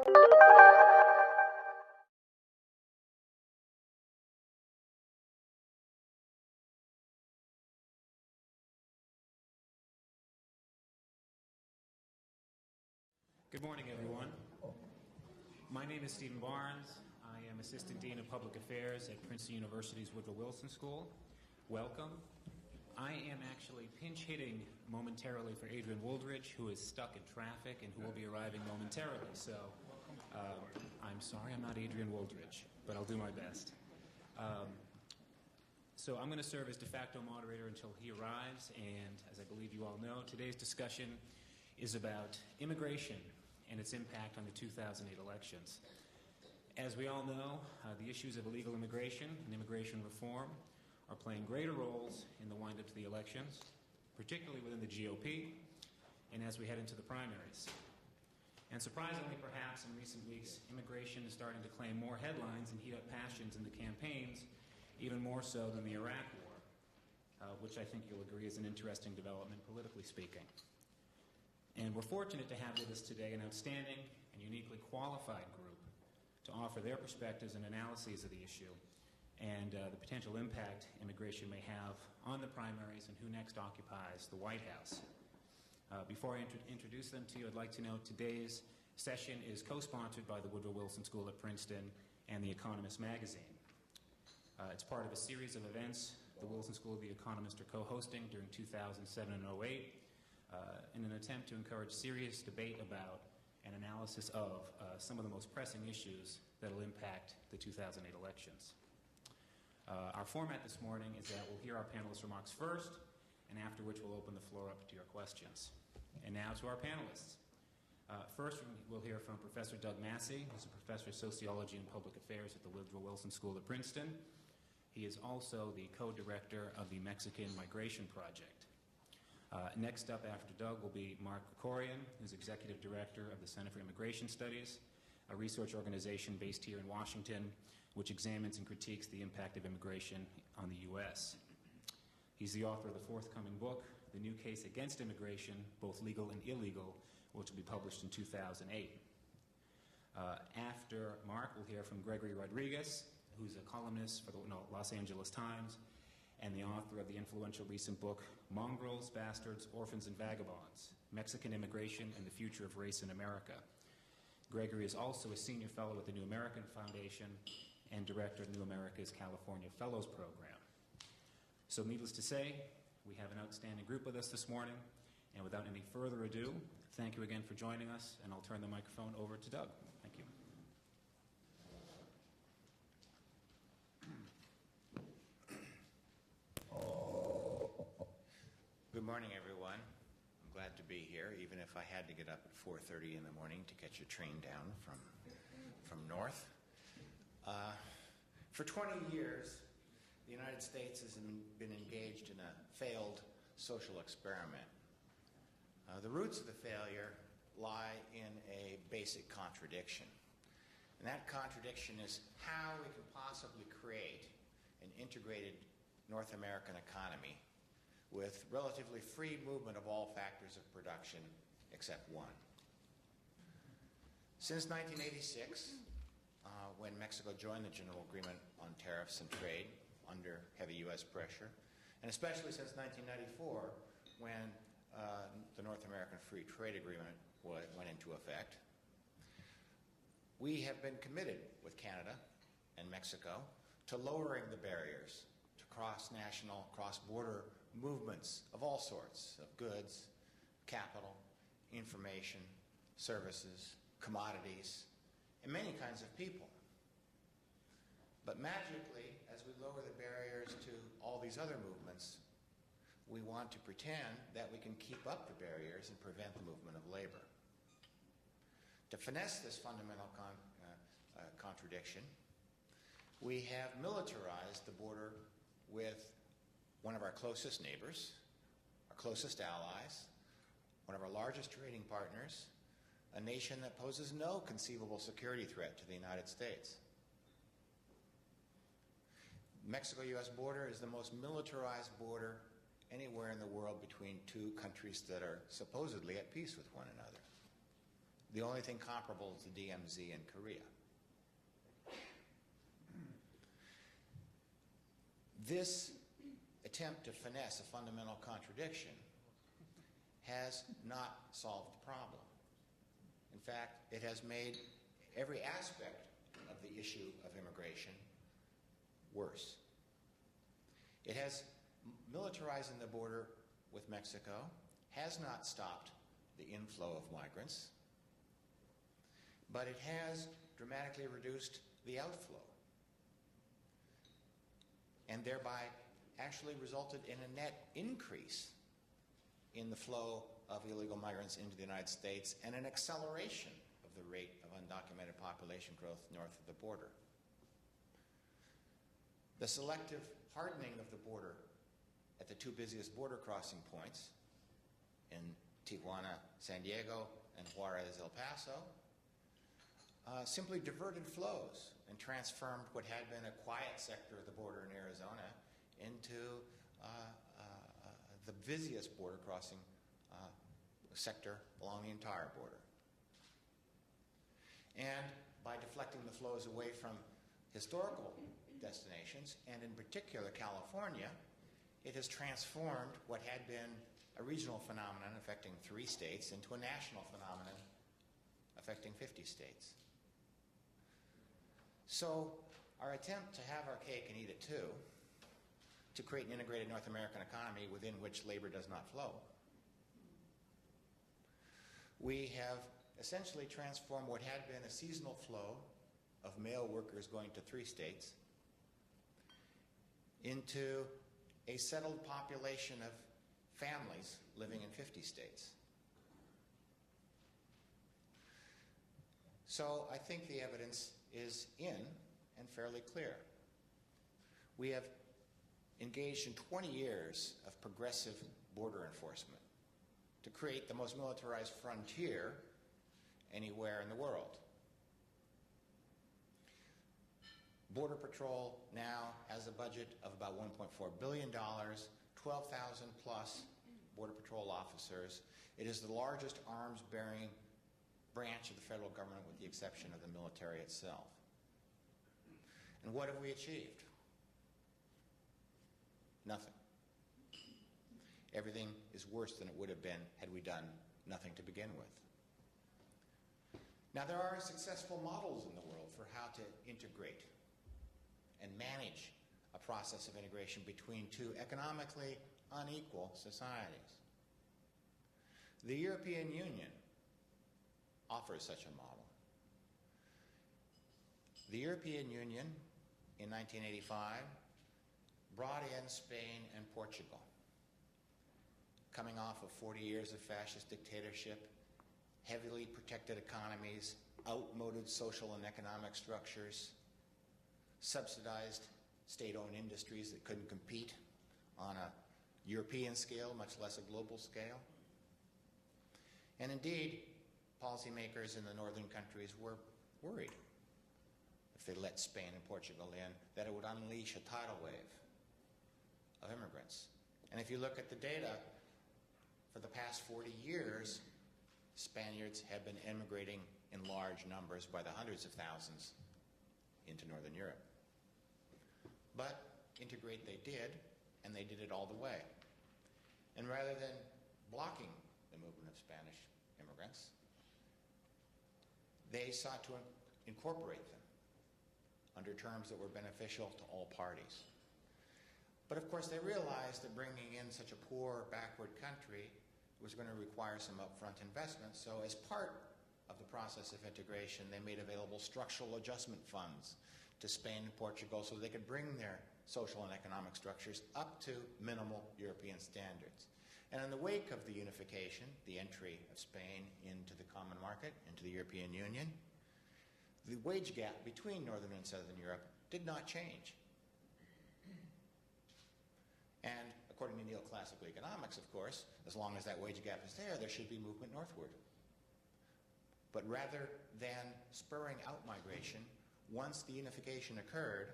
Good morning, everyone. My name is Stephen Barnes. I am Assistant Dean of Public Affairs at Princeton University's Woodrow Wilson School. Welcome. I am actually pinch hitting momentarily for Adrian Wooldridge, who is stuck in traffic and who will be arriving momentarily. So I'm sorry I'm not Adrian Wooldridge, but I'll do my best. So I'm going to serve as de facto moderator until he arrives, and as I believe you all know, today's discussion is about immigration and its impact on the 2008 elections. As we all know, the issues of illegal immigration and immigration reform are playing greater roles in the wind-up to the elections, particularly within the GOP, and as we head into the primaries. And surprisingly, perhaps, in recent weeks, immigration is starting to claim more headlines and heat up passions in the campaigns, even more so than the Iraq War, which I think you'll agree is an interesting development, politically speaking. And we're fortunate to have with us today an outstanding and uniquely qualified group to offer their perspectives and analyses of the issue and the potential impact immigration may have on the primaries and who next occupies the White House. Before I introduce them to you, I'd like to note today's session is co-sponsored by the Woodrow Wilson School at Princeton and the Economist magazine. It's part of a series of events the Wilson School and the Economist are co-hosting during 2007 and 08. In an attempt to encourage serious debate about and analysis of some of the most pressing issues that will impact the 2008 elections. Our format this morning is that we'll hear our panelists' remarks first, and after which we'll open the floor up to your questions. And now to our panelists. First, we'll hear from Professor Doug Massey, who's a professor of sociology and public affairs at the Woodrow Wilson School at Princeton. He is also the co-director of the Mexican Migration Project. Next up after Doug will be Mark Krikorian, who's Executive Director of the Center for Immigration Studies, a research organization based here in Washington, which examines and critiques the impact of immigration on the U.S. He's the author of the forthcoming book, The New Case Against Immigration, Both Legal and Illegal, which will be published in 2008. After Mark, we'll hear from Gregory Rodriguez, who's a columnist for the Los Angeles Times, and the author of the influential recent book, Mongrels, Bastards, Orphans, and Vagabonds, Mexican Immigration and the Future of Race in America. Gregory is also a senior fellow at the New American Foundation and director of New America's California Fellows Program. So needless to say, we have an outstanding group with us this morning, and without any further ado, thank you again for joining us, and I'll turn the microphone over to Doug. Thank you. Good morning, everyone. I'm glad to be here, even if I had to get up at 4:30 in the morning to catch a train down from north. For 20 years, the United States has been engaged in a failed social experiment. The roots of the failure lie in a basic contradiction. And that contradiction is how we can possibly create an integrated North American economy with relatively free movement of all factors of production except one. Since 1986, when Mexico joined the General Agreement on Tariffs and Trade under heavy U.S. pressure, and especially since 1994, when the North American Free Trade Agreement went into effect, we have been committed with Canada and Mexico to lowering the barriers to cross-national, cross-border movements of all sorts of goods, capital, information, services, commodities, and many kinds of people. But magically, as we lower the barriers to all these other movements, we want to pretend that we can keep up the barriers and prevent the movement of labor. To finesse this fundamental contradiction, we have militarized the border with one of our closest neighbors, our closest allies, one of our largest trading partners, a nation that poses no conceivable security threat to the United States. Mexico-U.S. border is the most militarized border anywhere in the world between two countries that are supposedly at peace with one another. The only thing comparable is the DMZ in Korea. This attempt to finesse a fundamental contradiction has not solved the problem. In fact, it has made every aspect of the issue of immigration worse. It has militarizing the border with Mexico, has not stopped the inflow of migrants, but it has dramatically reduced the outflow, and thereby actually resulted in a net increase in the flow of illegal migrants into the United States and an acceleration of the rate of undocumented population growth north of the border. The selective hardening of the border at the two busiest border crossing points in Tijuana, San Diego, and Juarez, El Paso, simply diverted flows and transformed what had been a quiet sector of the border in Arizona into the busiest border crossing sector along the entire border. And by deflecting the flows away from historical destinations, and in particular California, it has transformed what had been a regional phenomenon affecting 3 states into a national phenomenon affecting 50 states. So our attempt to have our cake and eat it too, to create an integrated North American economy within which labor does not flow, we have essentially transformed what had been a seasonal flow of male workers going to 3 states into a settled population of families living in 50 states. So I think the evidence is in and fairly clear. We have engaged in 20 years of progressive border enforcement to create the most militarized frontier anywhere in the world. Border Patrol now has a budget of about $1.4 billion, 12,000 plus Border Patrol officers. It is the largest arms-bearing branch of the federal government with the exception of the military itself. And what have we achieved? Nothing. Everything is worse than it would have been had we done nothing to begin with. Now, there are successful models in the world for how to integrate and manage a process of integration between two economically unequal societies. The European Union offers such a model. The European Union in 1985 brought in Spain and Portugal, coming off of 40 years of fascist dictatorship, heavily protected economies, outmoded social and economic structures, subsidized state-owned industries that couldn't compete on a European scale, much less a global scale. And indeed, policymakers in the northern countries were worried if they let Spain and Portugal in, that it would unleash a tidal wave of immigrants. And if you look at the data, for the past 40 years, Spaniards have been immigrating in large numbers by the hundreds of thousands into Northern Europe. But integrate they did, and they did it all the way. And rather than blocking the movement of Spanish immigrants, they sought to incorporate them under terms that were beneficial to all parties. But of course, they realized that bringing in such a poor, backward country was going to require some upfront investment. So as part of the process of integration, they made available structural adjustment funds to Spain and Portugal so they could bring their social and economic structures up to minimal European standards. And in the wake of the unification, the entry of Spain into the common market, into the European Union, the wage gap between Northern and Southern Europe did not change. And according to neoclassical economics, of course, as long as that wage gap is there should be movement northward. But rather than spurring out migration, once the unification occurred,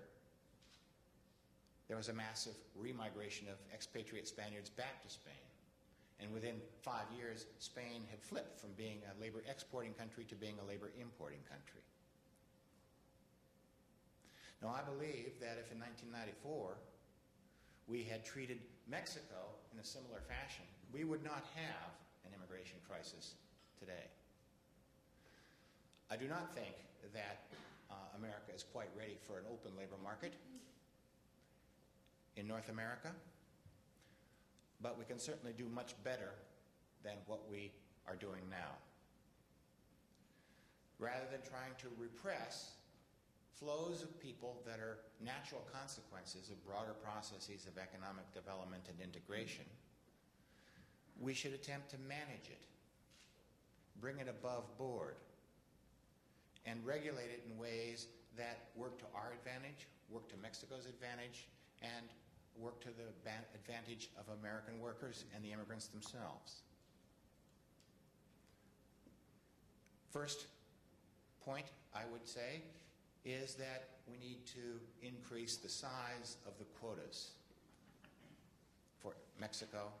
there was a massive remigration of expatriate Spaniards back to Spain. And within 5 years, Spain had flipped from being a labor exporting country to being a labor importing country. Now, I believe that if in 1994 we had treated Mexico in a similar fashion, we would not have an immigration crisis today. I do not think that America is quite ready for an open labor market in North America, but we can certainly do much better than what we are doing now. Rather than trying to repress flows of people that are natural consequences of broader processes of economic development and integration, we should attempt to manage it, bring it above board, and regulate it in ways that work to our advantage, work to Mexico's advantage, and work to the advantage of American workers and the immigrants themselves. First point, I would say, is that we need to increase the size of the quotas for Mexico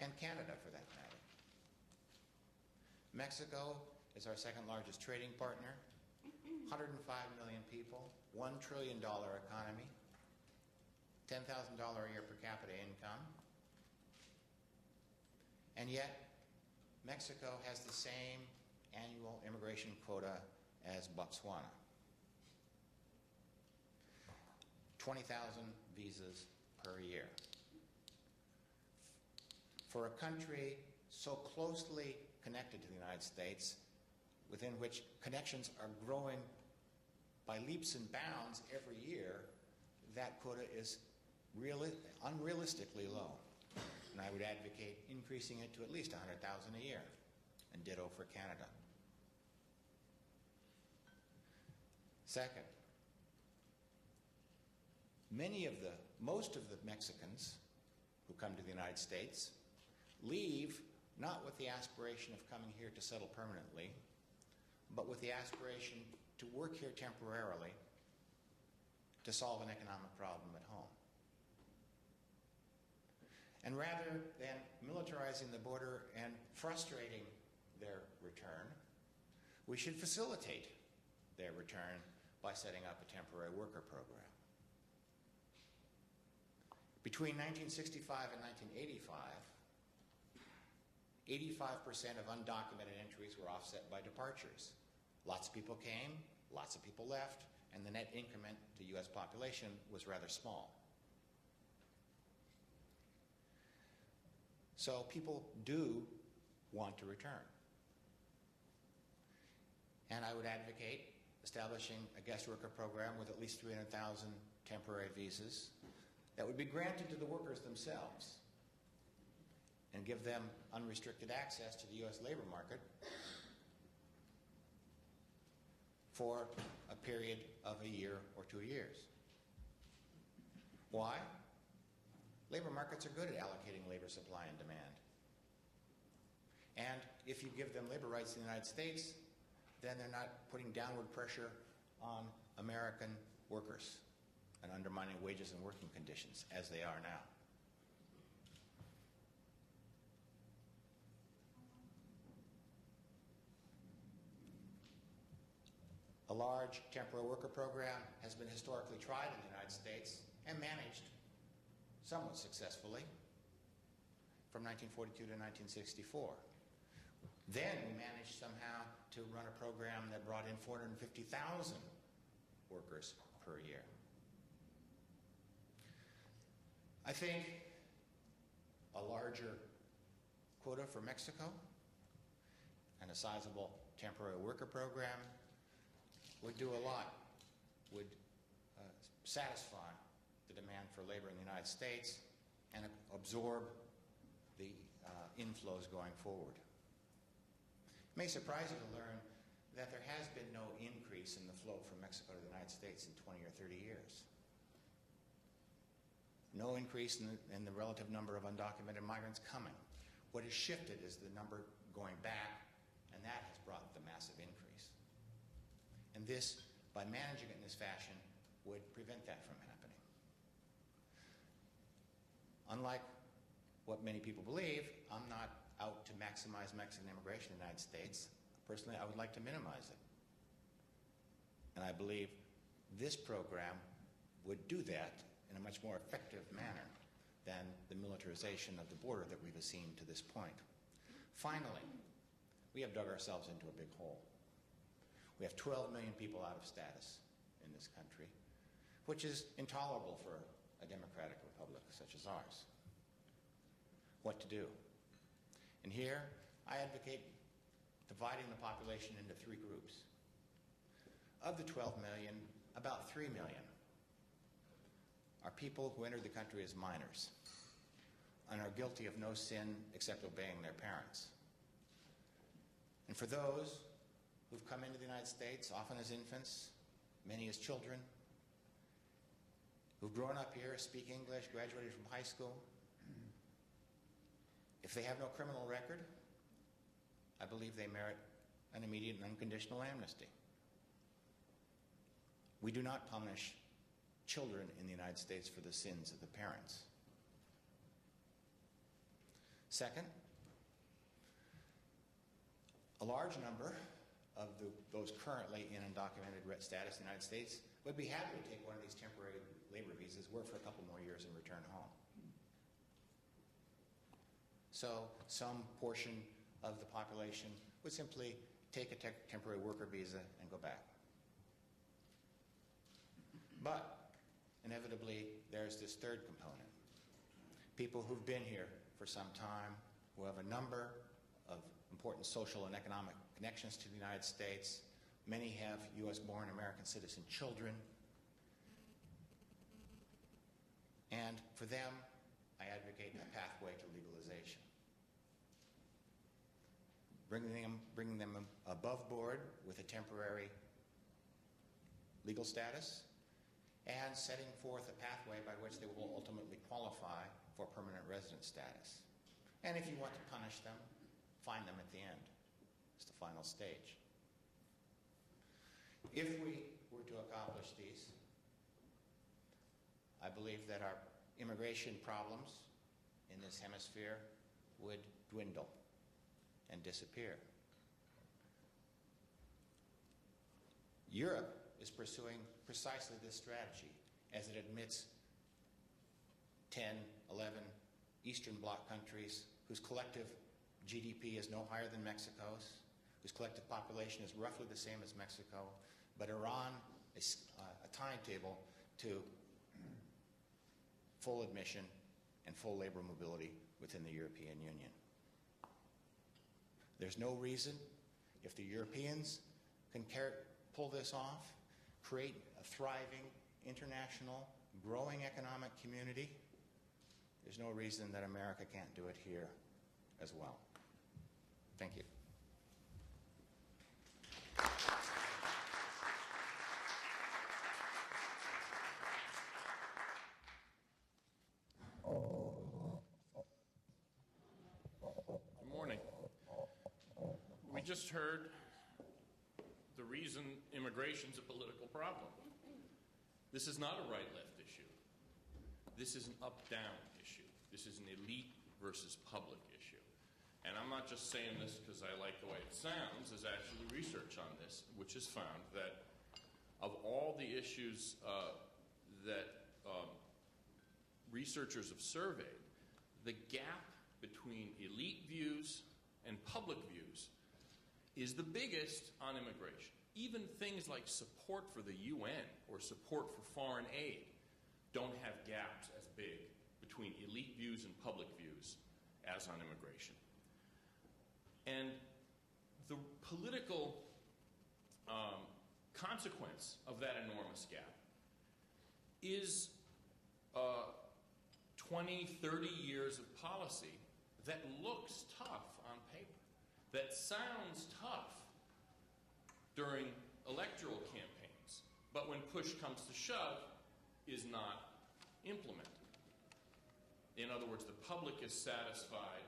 and Canada, for that matter. Mexico is our second largest trading partner, 105 million people, $1 trillion economy, $10,000 a year per capita income, and yet Mexico has the same annual immigration quota as Botswana. 20,000 visas per year. For a country so closely connected to the United States, within which connections are growing by leaps and bounds every year, that quota is unrealistically low. And I would advocate increasing it to at least 100,000 a year, and ditto for Canada. Second, most of the Mexicans who come to the United States leave not with the aspiration of coming here to settle permanently, but with the aspiration to work here temporarily to solve an economic problem at home. And rather than militarizing the border and frustrating their return, we should facilitate their return by setting up a temporary worker program. Between 1965 and 1985, 85% of undocumented entries were offset by departures. Lots of people came, lots of people left, and the net increment to U.S. population was rather small. So people do want to return. And I would advocate establishing a guest worker program with at least 300,000 temporary visas that would be granted to the workers themselves and give them unrestricted access to the U.S. labor market for a period of a year or 2 years. Why? Labor markets are good at allocating labor supply and demand. And if you give them labor rights in the United States, then they're not putting downward pressure on American workers and undermining wages and working conditions as they are now. A large temporary worker program has been historically tried in the United States and managed somewhat successfully from 1942 to 1964. Then we managed somehow to run a program that brought in 450,000 workers per year. I think a larger quota for Mexico and a sizable temporary worker program would do a lot, would satisfy the demand for labor in the United States and absorb the inflows going forward. It may surprise you to learn that there has been no increase in the flow from Mexico to the United States in 20 or 30 years. No increase in the relative number of undocumented migrants coming. What has shifted is the number going back, and that has brought the massive increase. And this, by managing it in this fashion, would prevent that from happening. Unlike what many people believe, I'm not out to maximize Mexican immigration in the United States. Personally, I would like to minimize it. And I believe this program would do that in a much more effective manner than the militarization of the border that we've seen to this point. Finally, we have dug ourselves into a big hole. We have 12 million people out of status in this country, which is intolerable for a democratic republic such as ours. What to do? And here, I advocate dividing the population into three groups. Of the 12 million, about 3 million are people who entered the country as minors and are guilty of no sin except obeying their parents. And for those who've come into the United States, often as infants, many as children, who've grown up here, speak English, graduated from high school, if they have no criminal record, I believe they merit an immediate and unconditional amnesty. We do not punish children in the United States for the sins of the parents. Second, a large number of those currently in undocumented status in the United States would be happy to take one of these temporary labor visas, work for a couple more years, and return home. So some portion of the population would simply take a temporary worker visa and go back. But inevitably, there's this third component. People who've been here for some time, who have a number of important social and economic connections to the United States. Many have U.S.-born American citizen children. And for them, I advocate a pathway to legalization. Bringing them above board with a temporary legal status, and setting forth a pathway by which they will ultimately qualify for permanent resident status. And if you want to punish them, find them at the end. It's the final stage. If we were to accomplish these, I believe that our immigration problems in this hemisphere would dwindle and disappear. Europe is pursuing precisely this strategy as it admits 10, 11 Eastern Bloc countries whose collective GDP is no higher than Mexico's, whose collective population is roughly the same as Mexico, but are on a timetable to full admission and full labor mobility within the European Union. There's no reason, if the Europeans can pull this off, create a thriving, international, growing economic community, there's no reason that America can't do it here as well. Thank you. Good morning. We just heard the reason immigration's a political problem. This is not a right-left issue. This is an up-down issue. This is an elite versus public issue. And I'm not just saying this because I like the way it sounds. There's actually research on this, which has found that of all the issues that researchers have surveyed, the gap between elite views and public views is the biggest on immigration. Even things like support for the UN or support for foreign aid don't have gaps as big between elite views and public views as on immigration. And the political consequence of that enormous gap is 20, 30 years of policy that looks tough on paper, that sounds tough during electoral campaigns, but when push comes to shove, is not implemented. In other words, the public is satisfied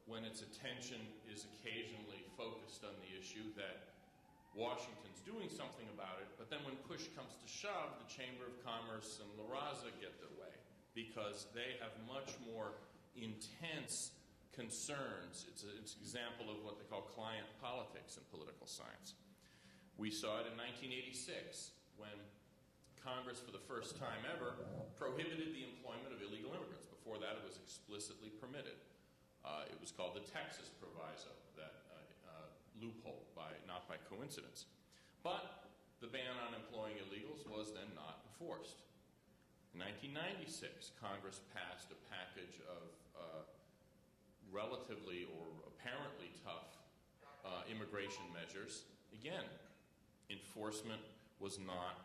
when its attention is occasionally focused on the issue that Washington's doing something about it, but then when push comes to shove, the Chamber of Commerce and La Raza get their way because they have much more intense concerns. It's an example of what they call client politics in political science. We saw it in 1986 when Congress, for the first time ever, prohibited the employment of illegal immigrants. Before that, it was explicitly permitted. It was called the Texas Proviso, that loophole, not by coincidence. But the ban on employing illegals was then not enforced. In 1996, Congress passed a package of relatively or apparently tough immigration measures. Again, enforcement was not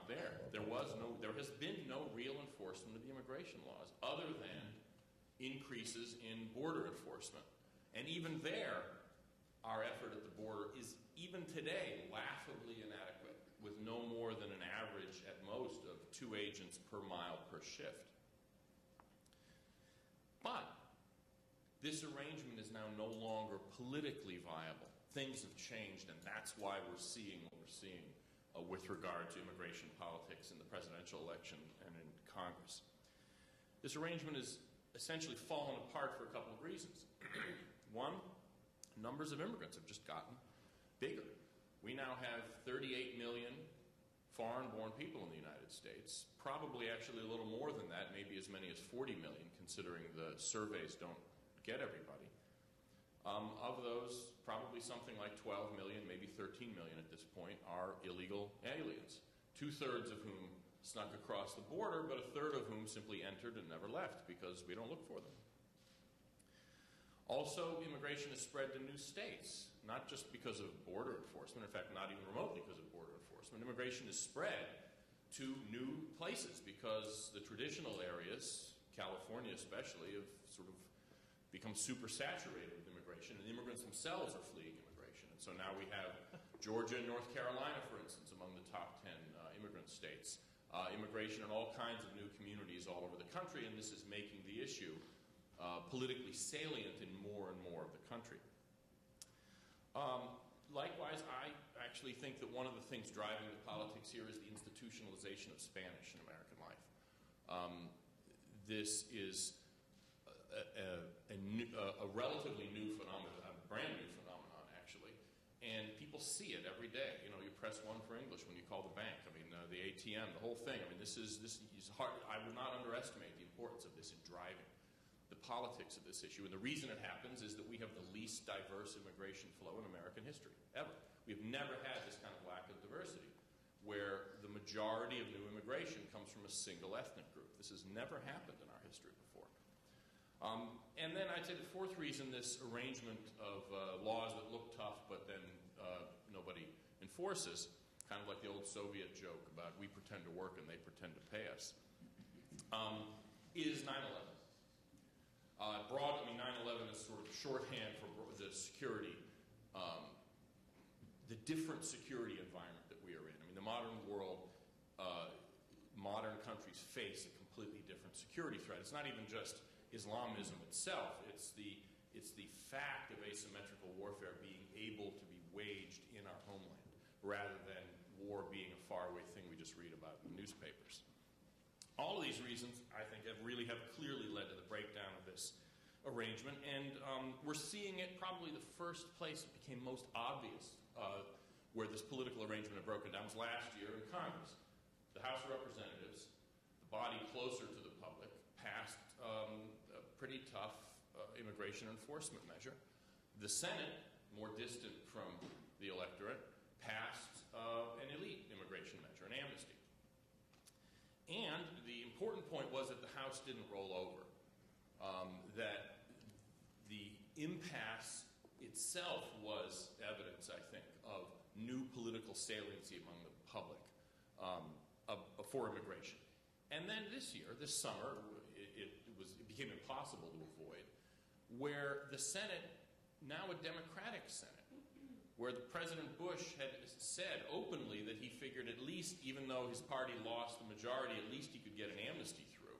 there. There has been no real enforcement of the immigration laws other than increases in border enforcement. And even there, our effort at the border is even today laughably inadequate, with no more than an average at most of 2 agents per mile per shift. But this arrangement is now no longer politically viable. Things have changed, and that's why we're seeing what we're seeing with regard to immigration politics in the presidential election and in Congress. This arrangement has essentially fallen apart for a couple of reasons. One, numbers of immigrants have just gotten bigger. We now have 38 million foreign-born people in the United States, probably actually a little more than that, maybe as many as 40 million, considering the surveys don't get everybody. Of those, probably something like 12 million, maybe 13 million at this point, are illegal aliens, 2/3 of whom snuck across the border, but 1/3 of whom simply entered and never left because we don't look for them. Also, immigration has spread to new states, not just because of border enforcement, in fact, not even remotely because of border enforcement. Immigration is spread to new places because the traditional areas, California especially, have sort of become supersaturated with immigration, and immigrants themselves are fleeing immigration. And so now we have Georgia and North Carolina, for instance, among the top 10 immigrant states. Immigration in all kinds of new communities all over the country, and this is making the issue politically salient in more and more of the country. Likewise, I actually think that one of the things driving the politics here is the institutionalization of Spanish in American life. This is a relatively new phenomenon, a brand new phenomenon, actually, and people see it every day. You know, you press 1 for English when you call the bank. I mean, the ATM, the whole thing. I mean, this is hard. I would not underestimate the importance of this in driving the politics of this issue. And the reason it happens is that we have the least diverse immigration flow in American history, ever. We've never had this kind of lack of diversity, where the majority of new immigration comes from a single ethnic group. This has never happened in our history before. And then I'd say the fourth reason, this arrangement of laws that look tough but then nobody enforces, kind of like the old Soviet joke about we pretend to work and they pretend to pay us, is 9/11. 9/11 is sort of shorthand for the security, the different security environment that we are in. I mean, the modern world, modern countries face a completely different security threat. It's not even just Islamism itself. It's the fact of asymmetrical warfare being able to be waged in our homeland, rather than war being a faraway thing we just read about in the newspapers. All of these reasons, I think, have clearly led to the breakdown of this arrangement, and we're seeing it probably the first place it became most obvious where this political arrangement had broken down was last year in Congress. The House of Representatives, the body closer to the public, passed a pretty tough immigration enforcement measure. The Senate, more distant from the electorate, passed an elite immigration measure, an amnesty. And the important point was that the House didn't roll over, that the impasse itself was evidence, I think, of new political saliency among the public for immigration. And then this year, this summer, it became impossible to avoid, where the Senate, now a Democratic Senate, where the President Bush had said openly that he figured at least, even though his party lost the majority, at least he could get an amnesty through.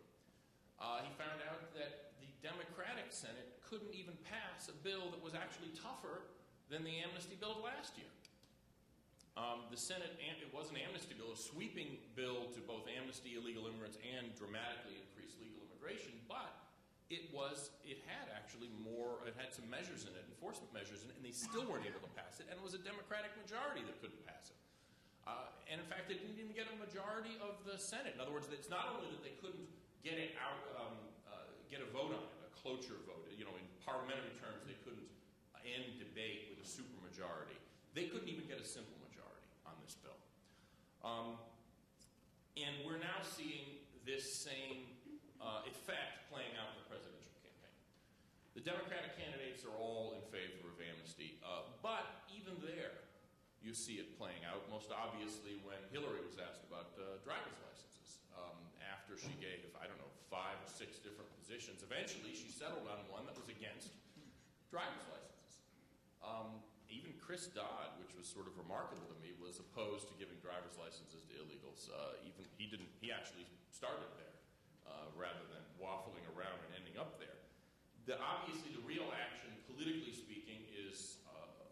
He found out that the Democratic Senate couldn't even pass a bill that was actually tougher than the amnesty bill of last year. The Senate, it was an amnesty bill, a sweeping bill to both amnesty illegal immigrants and dramatically increase legal immigration. immigration, but it had some measures in it, enforcement measures in it, and they still weren't able to pass it, and it was a Democratic majority that couldn't pass it. And in fact, they didn't even get a majority of the Senate. In other words, it's not only that they couldn't get it out, get a vote on it, a cloture vote. In parliamentary terms, they couldn't end debate with a supermajority. They couldn't even get a simple majority on this bill. And we're now seeing this same effect playing out in the presidential campaign. The Democratic candidates are all in favor of amnesty, but even there, you see it playing out, most obviously when Hillary was asked about driver's licenses. After she gave, 5 or 6 different positions, eventually she settled on one that was against driver's licenses. Even Chris Dodd, which was sort of remarkable to me, was opposed to giving driver's licenses to illegals. He actually started there rather than waffling around and ending up there. Obviously, the real action, politically speaking, is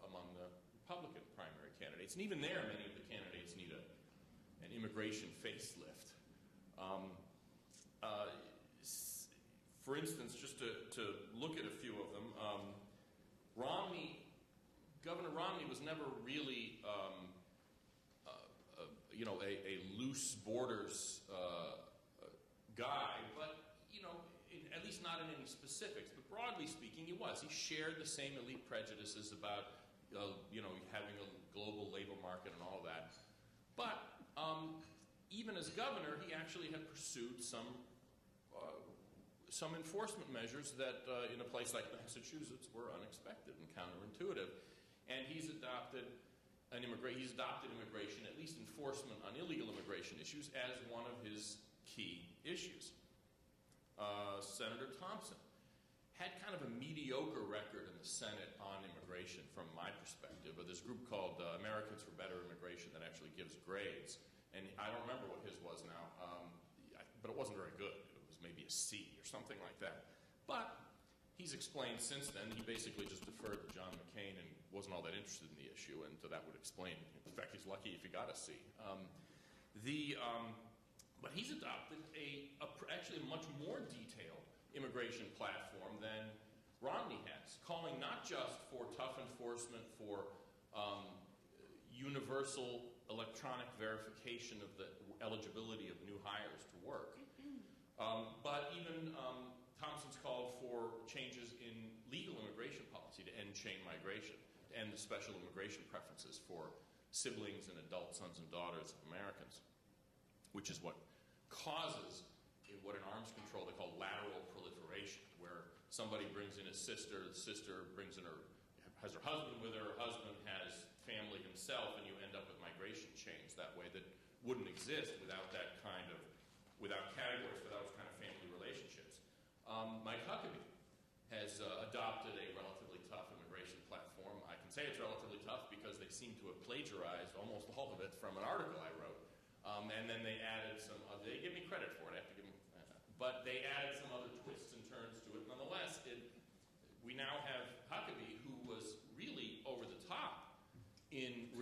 among the Republican primary candidates. And even there, many of the candidates need an immigration facelift. For instance, just to look at a few of them, Governor Romney was never really a loose borders guy, but at least not in any specifics. But broadly speaking, he was. He shared the same elite prejudices about having a global labor market and all of that. But even as governor, he actually had pursued some enforcement measures that in a place like Massachusetts were unexpected and counterintuitive. And he's adopted immigration, at least enforcement on illegal immigration issues, as one of his key issues. Senator Thompson had kind of a mediocre record in the Senate on immigration from my perspective, but this group called Americans for Better Immigration that actually gives grades. And I don't remember what his was now, but it wasn't very good. It was maybe a C or something like that. But he's explained since then, he basically just deferred to John McCain and wasn't all that interested in the issue, and so that would explain. In fact, he's lucky if he got a C. But he's adopted actually a much more detailed immigration platform than Romney has, calling not just for tough enforcement for universal electronic verification of the eligibility of new hires to work, but even Thompson's called for changes in legal immigration policy to end chain migration and the special immigration preferences for siblings and adult sons and daughters of Americans, which is what causes what in arms control they call lateral proliferation, where somebody brings in his sister, the sister has her husband with her husband has family himself, and you end up with migration chains that way that wouldn't exist without categories, without those kind of family relationships. Mike Huckabee has adopted a relatively tough immigration platform. I can say it's relatively tough because they seem to have plagiarized almost all of it from an article I wrote. And then they added they give me credit for it, I have to give them, but they added some other twists and turns to it. Nonetheless, we now have Huckabee, who was really over the top in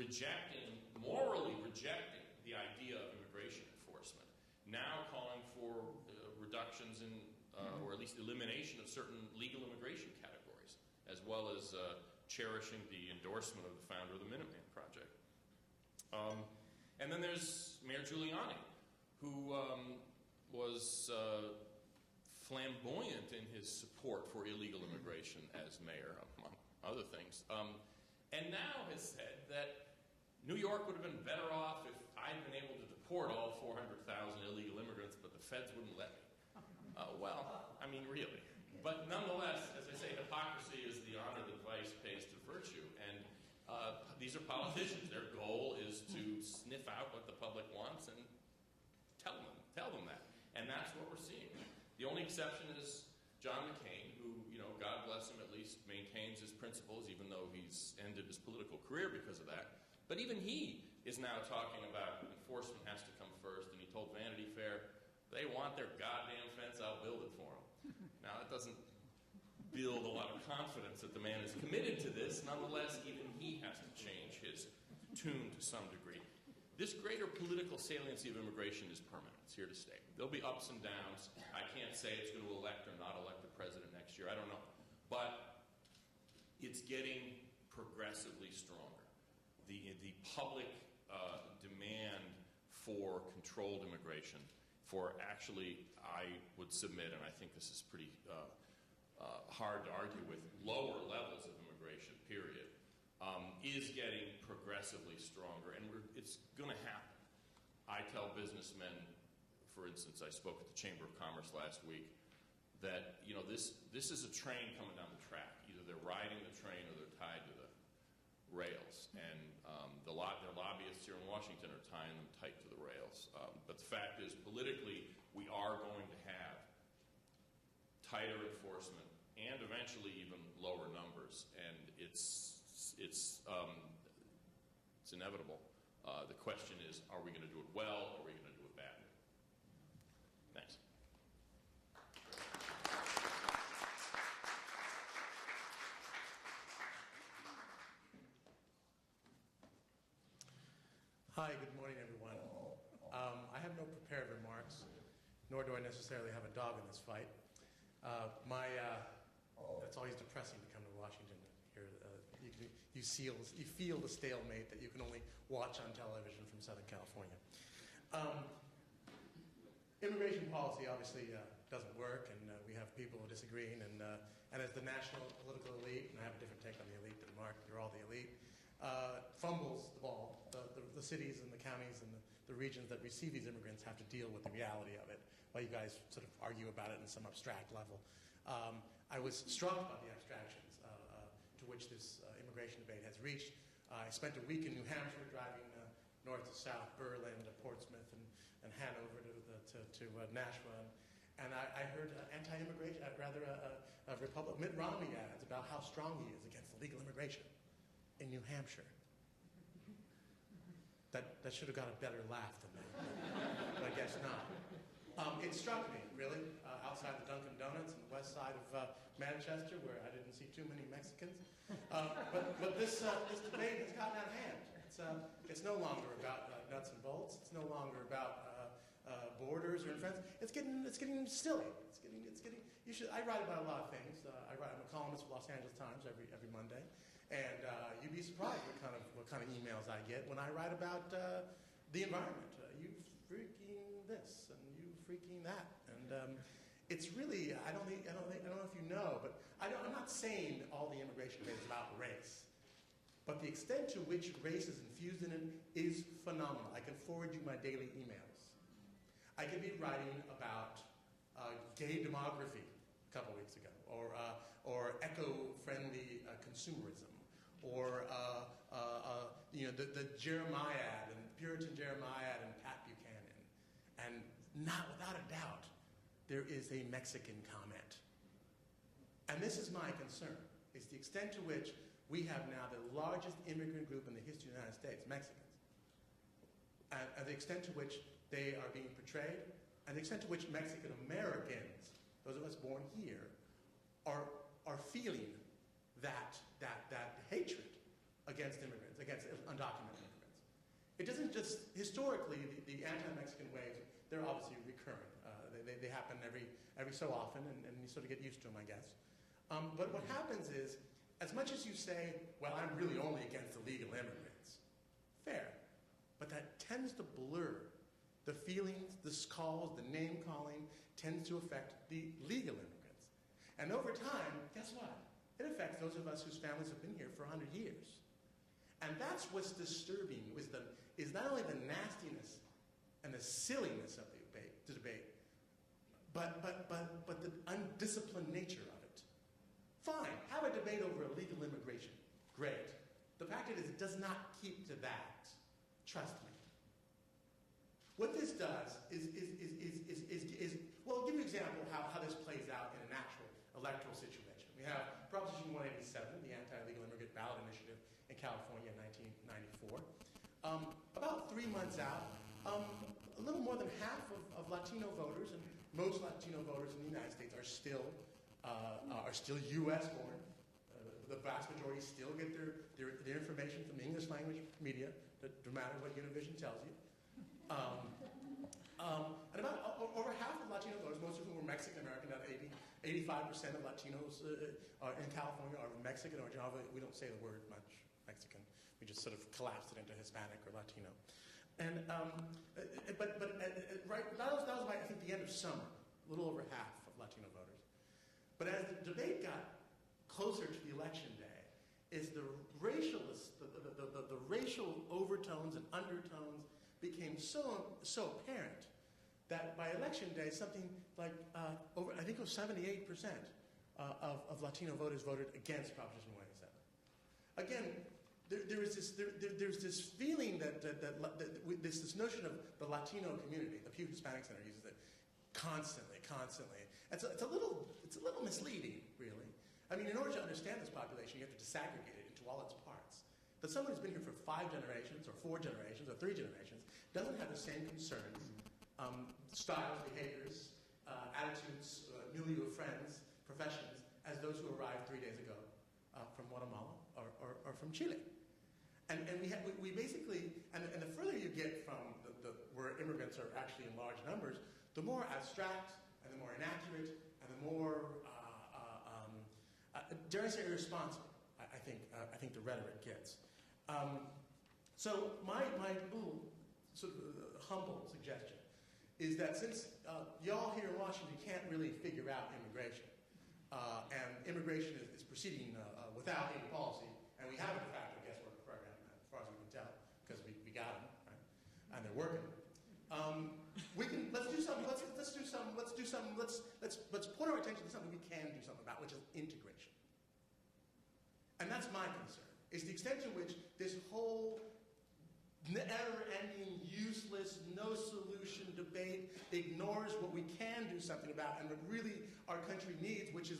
morally rejecting the idea of immigration enforcement, now calling for reductions in, or at least elimination of certain legal immigration categories, as well as cherishing the endorsement of the founder of the Minuteman Project. And then there's Mayor Giuliani, who was flamboyant in his support for illegal immigration as mayor, among other things, and now has said that New York would have been better off if I'd been able to deport all 400,000 illegal immigrants, but the feds wouldn't let me. Really. But nonetheless, as I say, hypocrisy is the honor that vice pays to virtue, and these are politicians. Their goal is to sniff out what the public wants and tell them that. And that's what we're seeing. The only exception is John McCain, who, God bless him, at least maintains his principles, even though he's ended his political career because of that. But even he is now talking about enforcement has to come first, and he told Vanity Fair, they want their goddamn fence, I'll build it for them. Now, that doesn't build a lot of confidence that the man is committed to this. Nonetheless, even he has to change his tune to some degree. this greater political saliency of immigration is permanent. It's here to stay. There'll be ups and downs. I can't say it's going to elect or not elect the president next year. I don't know. But it's getting progressively stronger. The public demand for controlled immigration, for actually, I would submit, and I think this is pretty hard to argue with, lower levels of immigration, period, is getting progressively stronger, and it's going to happen. I tell businessmen, for instance, I spoke at the Chamber of Commerce last week, that this is a train coming down the track. Either they're riding the train or they're tied to the rails, and their lobbyists here in Washington are tying them tight to the rails. But the fact is, politically, we are going to have tighter enforcement and eventually even lower numbers, and it's inevitable. The question is, are we going to do it well, or are we going to do it badly? Thanks. Hi, good morning, everyone. I have no prepared remarks, nor do I necessarily have a dog in this fight. It's always depressing to come to Washington. You feel the stalemate that you can only watch on television from Southern California. Immigration policy obviously doesn't work, and we have people disagreeing. And as the national political elite, and I have a different take on the elite than Mark, you're all the elite, fumbles the ball. The cities and the counties and the regions that receive these immigrants have to deal with the reality of it, while you guys sort of argue about it in some abstract level. I was struck by the abstractions to which this immigration debate has reached. I spent a week in New Hampshire driving north to south, Berlin to Portsmouth and Hanover to Nashua. And I heard anti-immigration, Mitt Romney ads about how strong he is against illegal immigration in New Hampshire. That should have got a better laugh than that, but I guess not. It struck me, really, outside the Dunkin' Donuts on the west side of Manchester, where I didn't see too many Mexicans. But this debate has gotten out of hand. It's no longer about nuts and bolts. It's no longer about borders or influence. It's getting silly. I write about a lot of things. I'm a columnist for Los Angeles Times every Monday. And you'd be surprised what kind of emails I get when I write about the environment. You freaking this and you freaking that, and it's really I don't know if you know, but I'm not saying all the immigration debate is about race, but the extent to which race is infused in it is phenomenal. I can forward you my daily emails. I could be writing about gay demography a couple weeks ago, or eco-friendly consumerism. Or the Jeremiad and Puritan Jeremiad and Pat Buchanan, and not without a doubt, there is a Mexican comment. And this is my concern: is the extent to which we have now the largest immigrant group in the history of the United States, Mexicans, and the extent to which they are being portrayed, and the extent to which Mexican Americans, those of us born here, are feeling that hatred against immigrants, against undocumented immigrants. It doesn't just, historically, the anti-Mexican waves, they're obviously recurring. They happen every so often, and you sort of get used to them, I guess. But what happens is, as much as you say, well, I'm really only against illegal immigrants, fair, but that tends to blur the feelings, the calls, the name-calling, tends to affect the legal immigrants. And over time, guess what? It affects those of us whose families have been here for 100 years. And that's what's disturbing, is not only the nastiness and the silliness of the debate, but the undisciplined nature of it. Fine, have a debate over illegal immigration. Great. The fact is, it does not keep to that. Trust me. What this does is well, I'll give you an example of how this plays out in an actual electoral situation. We have Proposition 187, the Anti-Illegal Immigrant Ballot Initiative in California in 1994. About 3 months out, a little more than half of Latino voters, and most Latino voters in the United States are still U.S. born. The vast majority still get their information from the English language media, no matter what Univision tells you. And about over half of Latino voters, most of whom were Mexican American, about 85% of Latinos in California are Mexican or Java. We don't say the word much, Mexican. We just sort of collapsed it into Hispanic or Latino. And right, that was I think the end of summer, a little over half of Latino voters. But as the debate got closer to the election day, is the racial overtones and undertones became so apparent that by election day, something like I think it was 78% of Latino voters voted against Proposition 187. Again, there's this feeling that this notion of the Latino community. The Pew Hispanic Center uses it constantly. It's a little misleading, really. I mean, in order to understand this population, you have to disaggregate it into all its parts. But someone who's been here for 5 generations, or 4 generations, or 3 generations doesn't have the same concerns, styles, behaviors, attitudes, milieu of friends, professions, as those who arrived 3 days ago from Guatemala or from Chile. And we basically, and the further you get from where immigrants are actually in large numbers, the more abstract and the more inaccurate and the more, dare I say, irresponsible, I think the rhetoric gets. So my little sort of humble suggestion is that since y'all here in Washington can't really figure out immigration, and immigration is proceeding without any policy, and we have a de facto guest worker program, as far as we can tell, because we got them, right? And they're working. Let's put our attention to something we can do something about, which is integration. And that's my concern, is the extent to which this whole never-ending, useless, no-solution debate ignores what we can do something about and what really our country needs, which is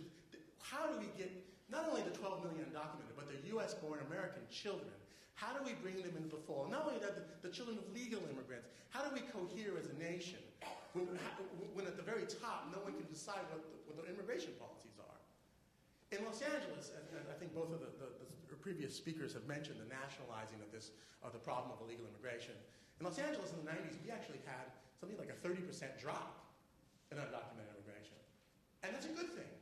how do we get not only the 12 million undocumented, but the U.S.-born American children? How do we bring them into the fold? Not only that, the children of legal immigrants. How do we cohere as a nation when at the very top no one can decide what the immigration policies are? In Los Angeles, and I think both of the previous speakers have mentioned the nationalizing of the problem of illegal immigration. In Los Angeles in the 90s, we actually had something like a 30% drop in undocumented immigration. And that's a good thing.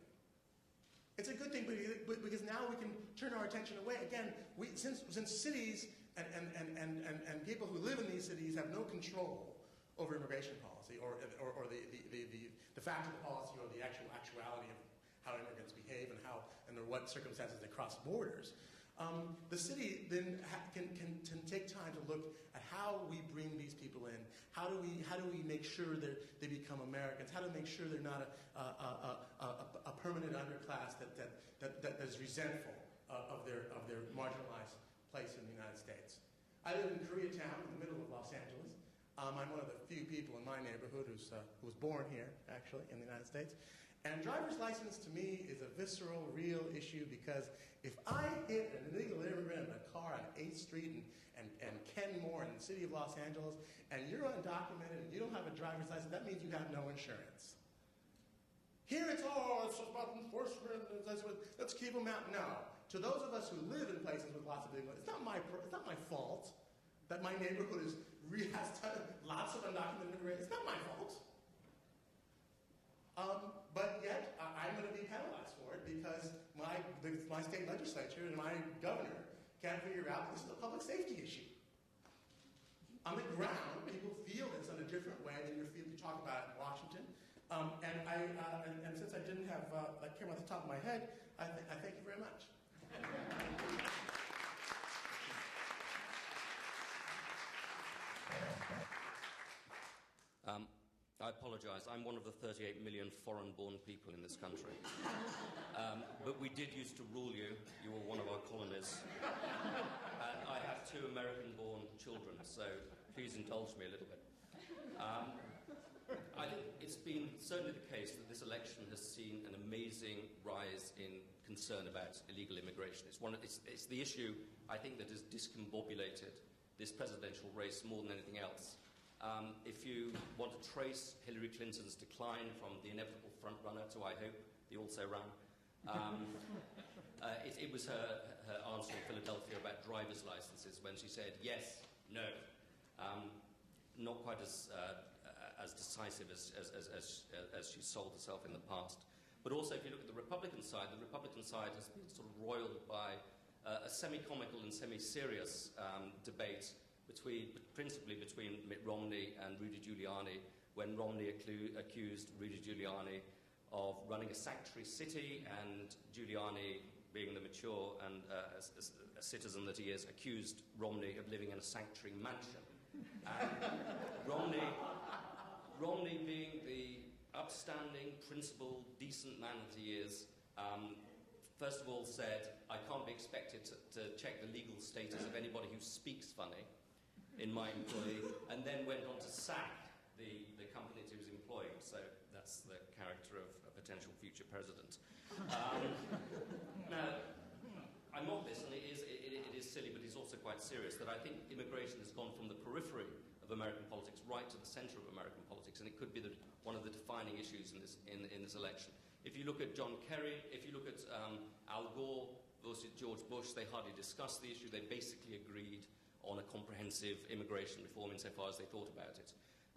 It's a good thing because now we can turn our attention away. Again, since cities and people who live in these cities have no control over immigration policy or the fact of the policy or the actuality of how immigrants behave and under what circumstances they cross borders, the city then can take time to look at how we bring these people in. How do we make sure that they become Americans? How to make sure they're not a permanent underclass that is resentful of their marginalized place in the United States. I live in Koreatown, in the middle of Los Angeles. I'm one of the few people in my neighborhood who was born here, actually, in the United States. And driver's license to me is a visceral, real issue because if I hit an illegal immigrant in a car on 8th Street and Kenmore in the city of Los Angeles, and you're undocumented and you don't have a driver's license, that means you have no insurance. Here it's about enforcement, let's keep them out. No. To those of us who live in places with lots of immigrants, it's not my fault that my neighborhood has lots of undocumented immigrants. It's not my fault. But yet, I'm going to be penalized for it because my state legislature and my governor can't figure out this is a public safety issue. On the ground, people feel this in a different way than you talk about it in Washington. And since I didn't have that came off the top of my head, I thank you very much. I apologize. I'm one of the 38 million foreign-born people in this country. But we did used to rule you. You were one of our colonies. And I have 2 American-born children, so please indulge me a little bit. I think it's been certainly the case that this election has seen an amazing rise in concern about illegal immigration. It's the issue, I think, that has discombobulated this presidential race more than anything else. If you want to trace Hillary Clinton's decline from the inevitable front-runner to, I hope, the also-ran, It was her answer in Philadelphia about driver's licenses when she said yes, no. Not quite as decisive as she sold herself in the past. But also, if you look at the Republican side has been sort of roiled by a semi-comical and semi-serious debate principally between Mitt Romney and Rudy Giuliani, when Romney accused Rudy Giuliani of running a sanctuary city, and Giuliani, being the mature and a citizen that he is, accused Romney of living in a sanctuary mansion. And Romney, being the upstanding, principled, decent man that he is, first of all said, I can't be expected to check the legal status of anybody who speaks funny in my employee, and then went on to sack the company that he was employing. So that's the character of a potential future president. Now, I mock this, and it is silly, but it's also quite serious, that I think immigration has gone from the periphery of American politics right to the centre of American politics, and it could be one of the defining issues in this election. If you look at John Kerry, if you look at Al Gore versus George Bush, they hardly discussed the issue. They basically agreed on a comprehensive immigration reform insofar as they thought about it.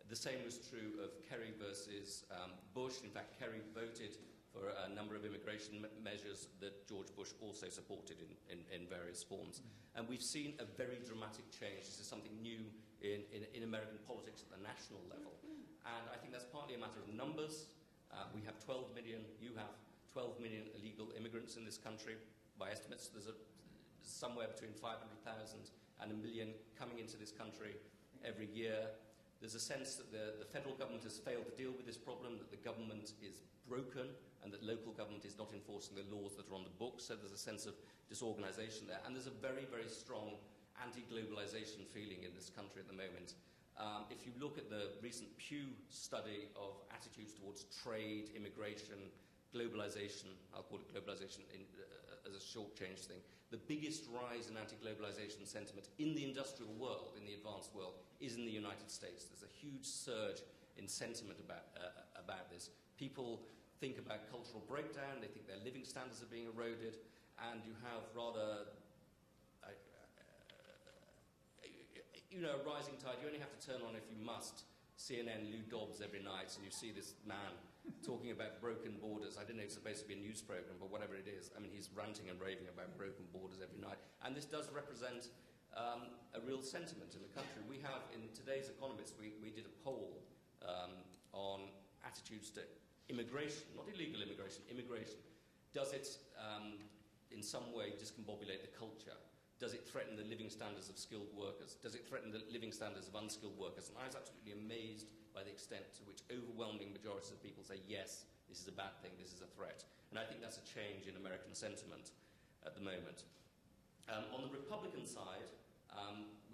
The same was true of Kerry versus Bush. In fact, Kerry voted for a number of immigration measures that George Bush also supported in various forms. And we've seen a very dramatic change. This is something new in American politics at the national level. And I think that's partly a matter of numbers. We have 12 million, you have 12 million illegal immigrants in this country. By estimates, there's somewhere between 500,000 and 1 million coming into this country every year. There's a sense that the federal government has failed to deal with this problem, that the government is broken, and that local government is not enforcing the laws that are on the books. So there's a sense of disorganisation there. And there's a very, very strong anti-globalisation feeling in this country at the moment. If you look at the recent Pew study of attitudes towards trade, immigration, globalisation, I'll call it globalisation as a short-change thing, the biggest rise in anti-globalisation sentiment in the industrial world, in the advanced world, is in the United States. There's a huge surge in sentiment about this. People think about cultural breakdown, they think their living standards are being eroded, and you have rather a rising tide. You only have to turn on, if you must, CNN Lou Dobbs every night, and you see this man talking about broken borders. I didn't know it's supposed to be a news program, but whatever it is, I mean, he's ranting and raving about broken borders every night. And this does represent a real sentiment in the country. We have, in today's Economist, we did a poll on attitudes to immigration, not illegal immigration, immigration. Does it, in some way, discombobulate the culture? Does it threaten the living standards of skilled workers? Does it threaten the living standards of unskilled workers? And I was absolutely amazed by the extent to which overwhelming majorities of people say, yes, this is a bad thing, this is a threat. And I think that's a change in American sentiment at the moment. On the Republican side,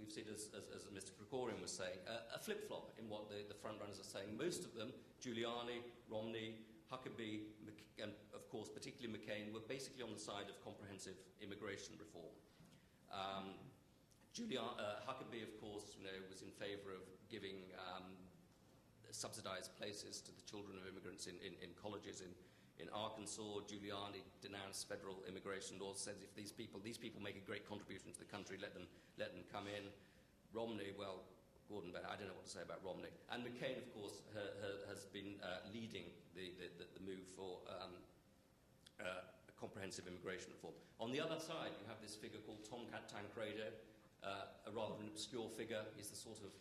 we've seen, as Mr. Krikorian was saying, a flip-flop in what the front-runners are saying. Most of them, Giuliani, Romney, Huckabee, and of course particularly McCain, were basically on the side of comprehensive immigration reform. Huckabee, of course, was in favour of giving subsidised places to the children of immigrants in colleges in Arkansas. Giuliani denounced federal immigration laws, says if these people make a great contribution to the country, let them come in. Romney, well, Gordon Bennett, I don't know what to say about Romney. And McCain, of course, has been leading the move for comprehensive immigration reform. On the other side, you have this figure called Tomcat Tancredo, a rather obscure figure. He's the sort of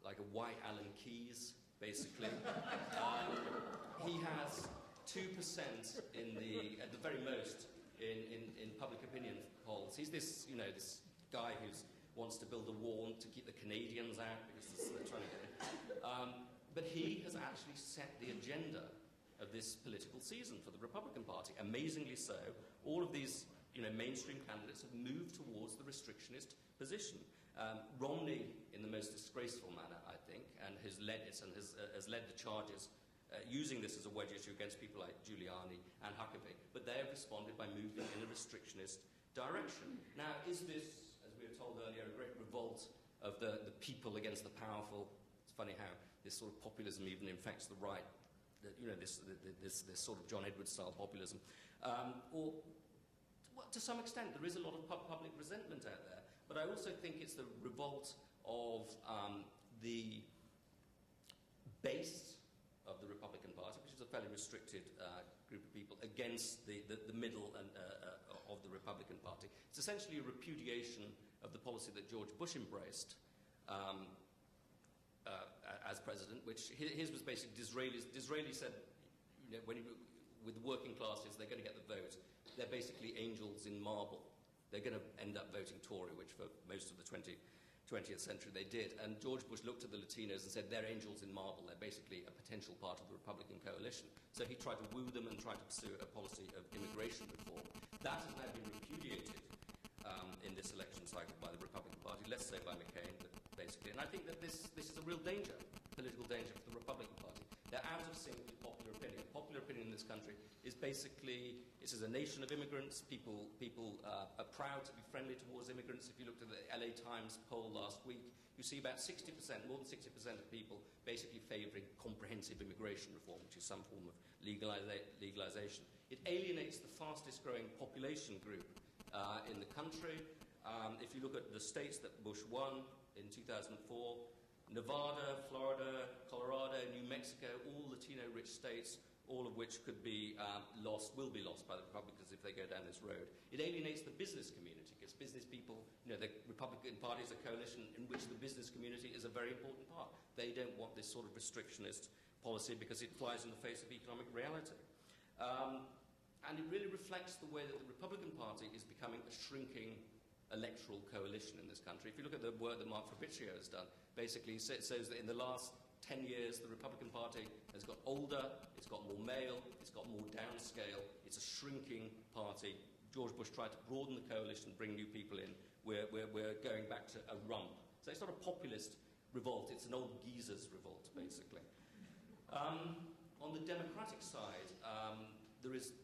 like a white Alan Keyes, basically. He has 2% at the very most in public opinion polls. He's this guy who wants to build a wall to keep the Canadians out because they're trying to get in. But he has actually set the agenda of this political season for the Republican Party. Amazingly so, all of these mainstream candidates have moved towards the restrictionist position. Romney, in the most disgraceful manner, I think, and has led it and has led the charges using this as a wedge issue against people like Giuliani and Huckabee. But they have responded by moving in a restrictionist direction. Now, is this, as we were told earlier, a great revolt of the people against the powerful? It's funny how this sort of populism even infects the right. This sort of John Edwards-style populism. Or well, to some extent, there is a lot of public resentment out there, but I also think it's the revolt of the base of the Republican Party, which is a fairly restricted group of people, against the middle of the Republican Party. It's essentially a repudiation of the policy that George Bush embraced as president, which his was basically Disraeli said, with the working classes, they're going to get the vote. They're basically angels in marble. They're going to end up voting Tory, which for most of the 20th century they did. And George Bush looked at the Latinos and said, they're angels in marble. They're basically a potential part of the Republican coalition. So he tried to woo them and tried to pursue a policy of immigration reform. That has now been repudiated in this election cycle by the Republican Party, less so by McCain, but basically. And I think that this is a real danger, political danger for the Republican Party. They're out of sync with popular opinion. Popular opinion in this country is basically, this is a nation of immigrants. People are proud to be friendly towards immigrants. If you looked at the LA Times poll last week, you see about 60%, more than 60% of people basically favouring comprehensive immigration reform, which is some form of legalisation. It alienates the fastest growing population group in the country. If you look at the states that Bush won in 2004, Nevada, Florida, Colorado, New Mexico, all Latino-rich states, all of which could be will be lost by the Republicans if they go down this road. It alienates the business community, because business people, the Republican Party is a coalition in which the business community is a very important part. They don't want this sort of restrictionist policy because it flies in the face of economic reality. And it really reflects the way that the Republican Party is becoming a shrinking electoral coalition in this country. If you look at the work that Mark Fabrizio has done, basically it says that in the last 10 years, the Republican Party has got older, it's got more male, it's got more downscale, it's a shrinking party. George Bush tried to broaden the coalition, bring new people in. We're going back to a rump. So it's not a populist revolt, it's an old geezer's revolt, basically. On the Democratic side, there is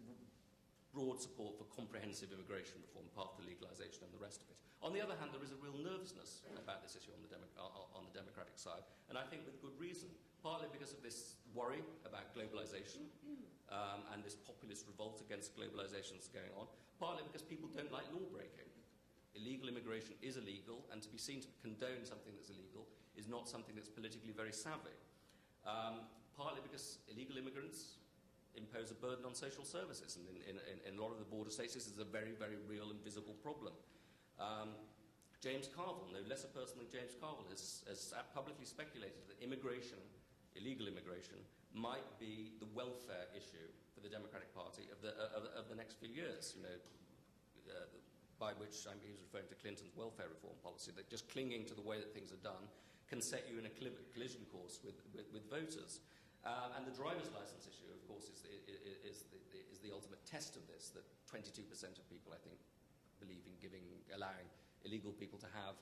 broad support for comprehensive immigration reform, path to legalisation and the rest of it. On the other hand, there is a real nervousness about this issue on the Democratic side, and I think with good reason, partly because of this worry about globalisation and this populist revolt against globalisation that's going on, partly because people don't like law-breaking. Illegal immigration is illegal, and to be seen to condone something that's illegal is not something that's politically very savvy. Partly because illegal immigrants impose a burden on social services, and in a lot of the border states this is a very, very real and visible problem. James Carville, no less a person than James Carville, has publicly speculated that illegal immigration, might be the welfare issue for the Democratic Party of the next few years. By which he was referring to Clinton's welfare reform policy, that just clinging to the way that things are done can set you in a collision course with voters. And the driver's license issue, of course, is the ultimate test of this, that 22% of people, I think, believe in allowing illegal people to have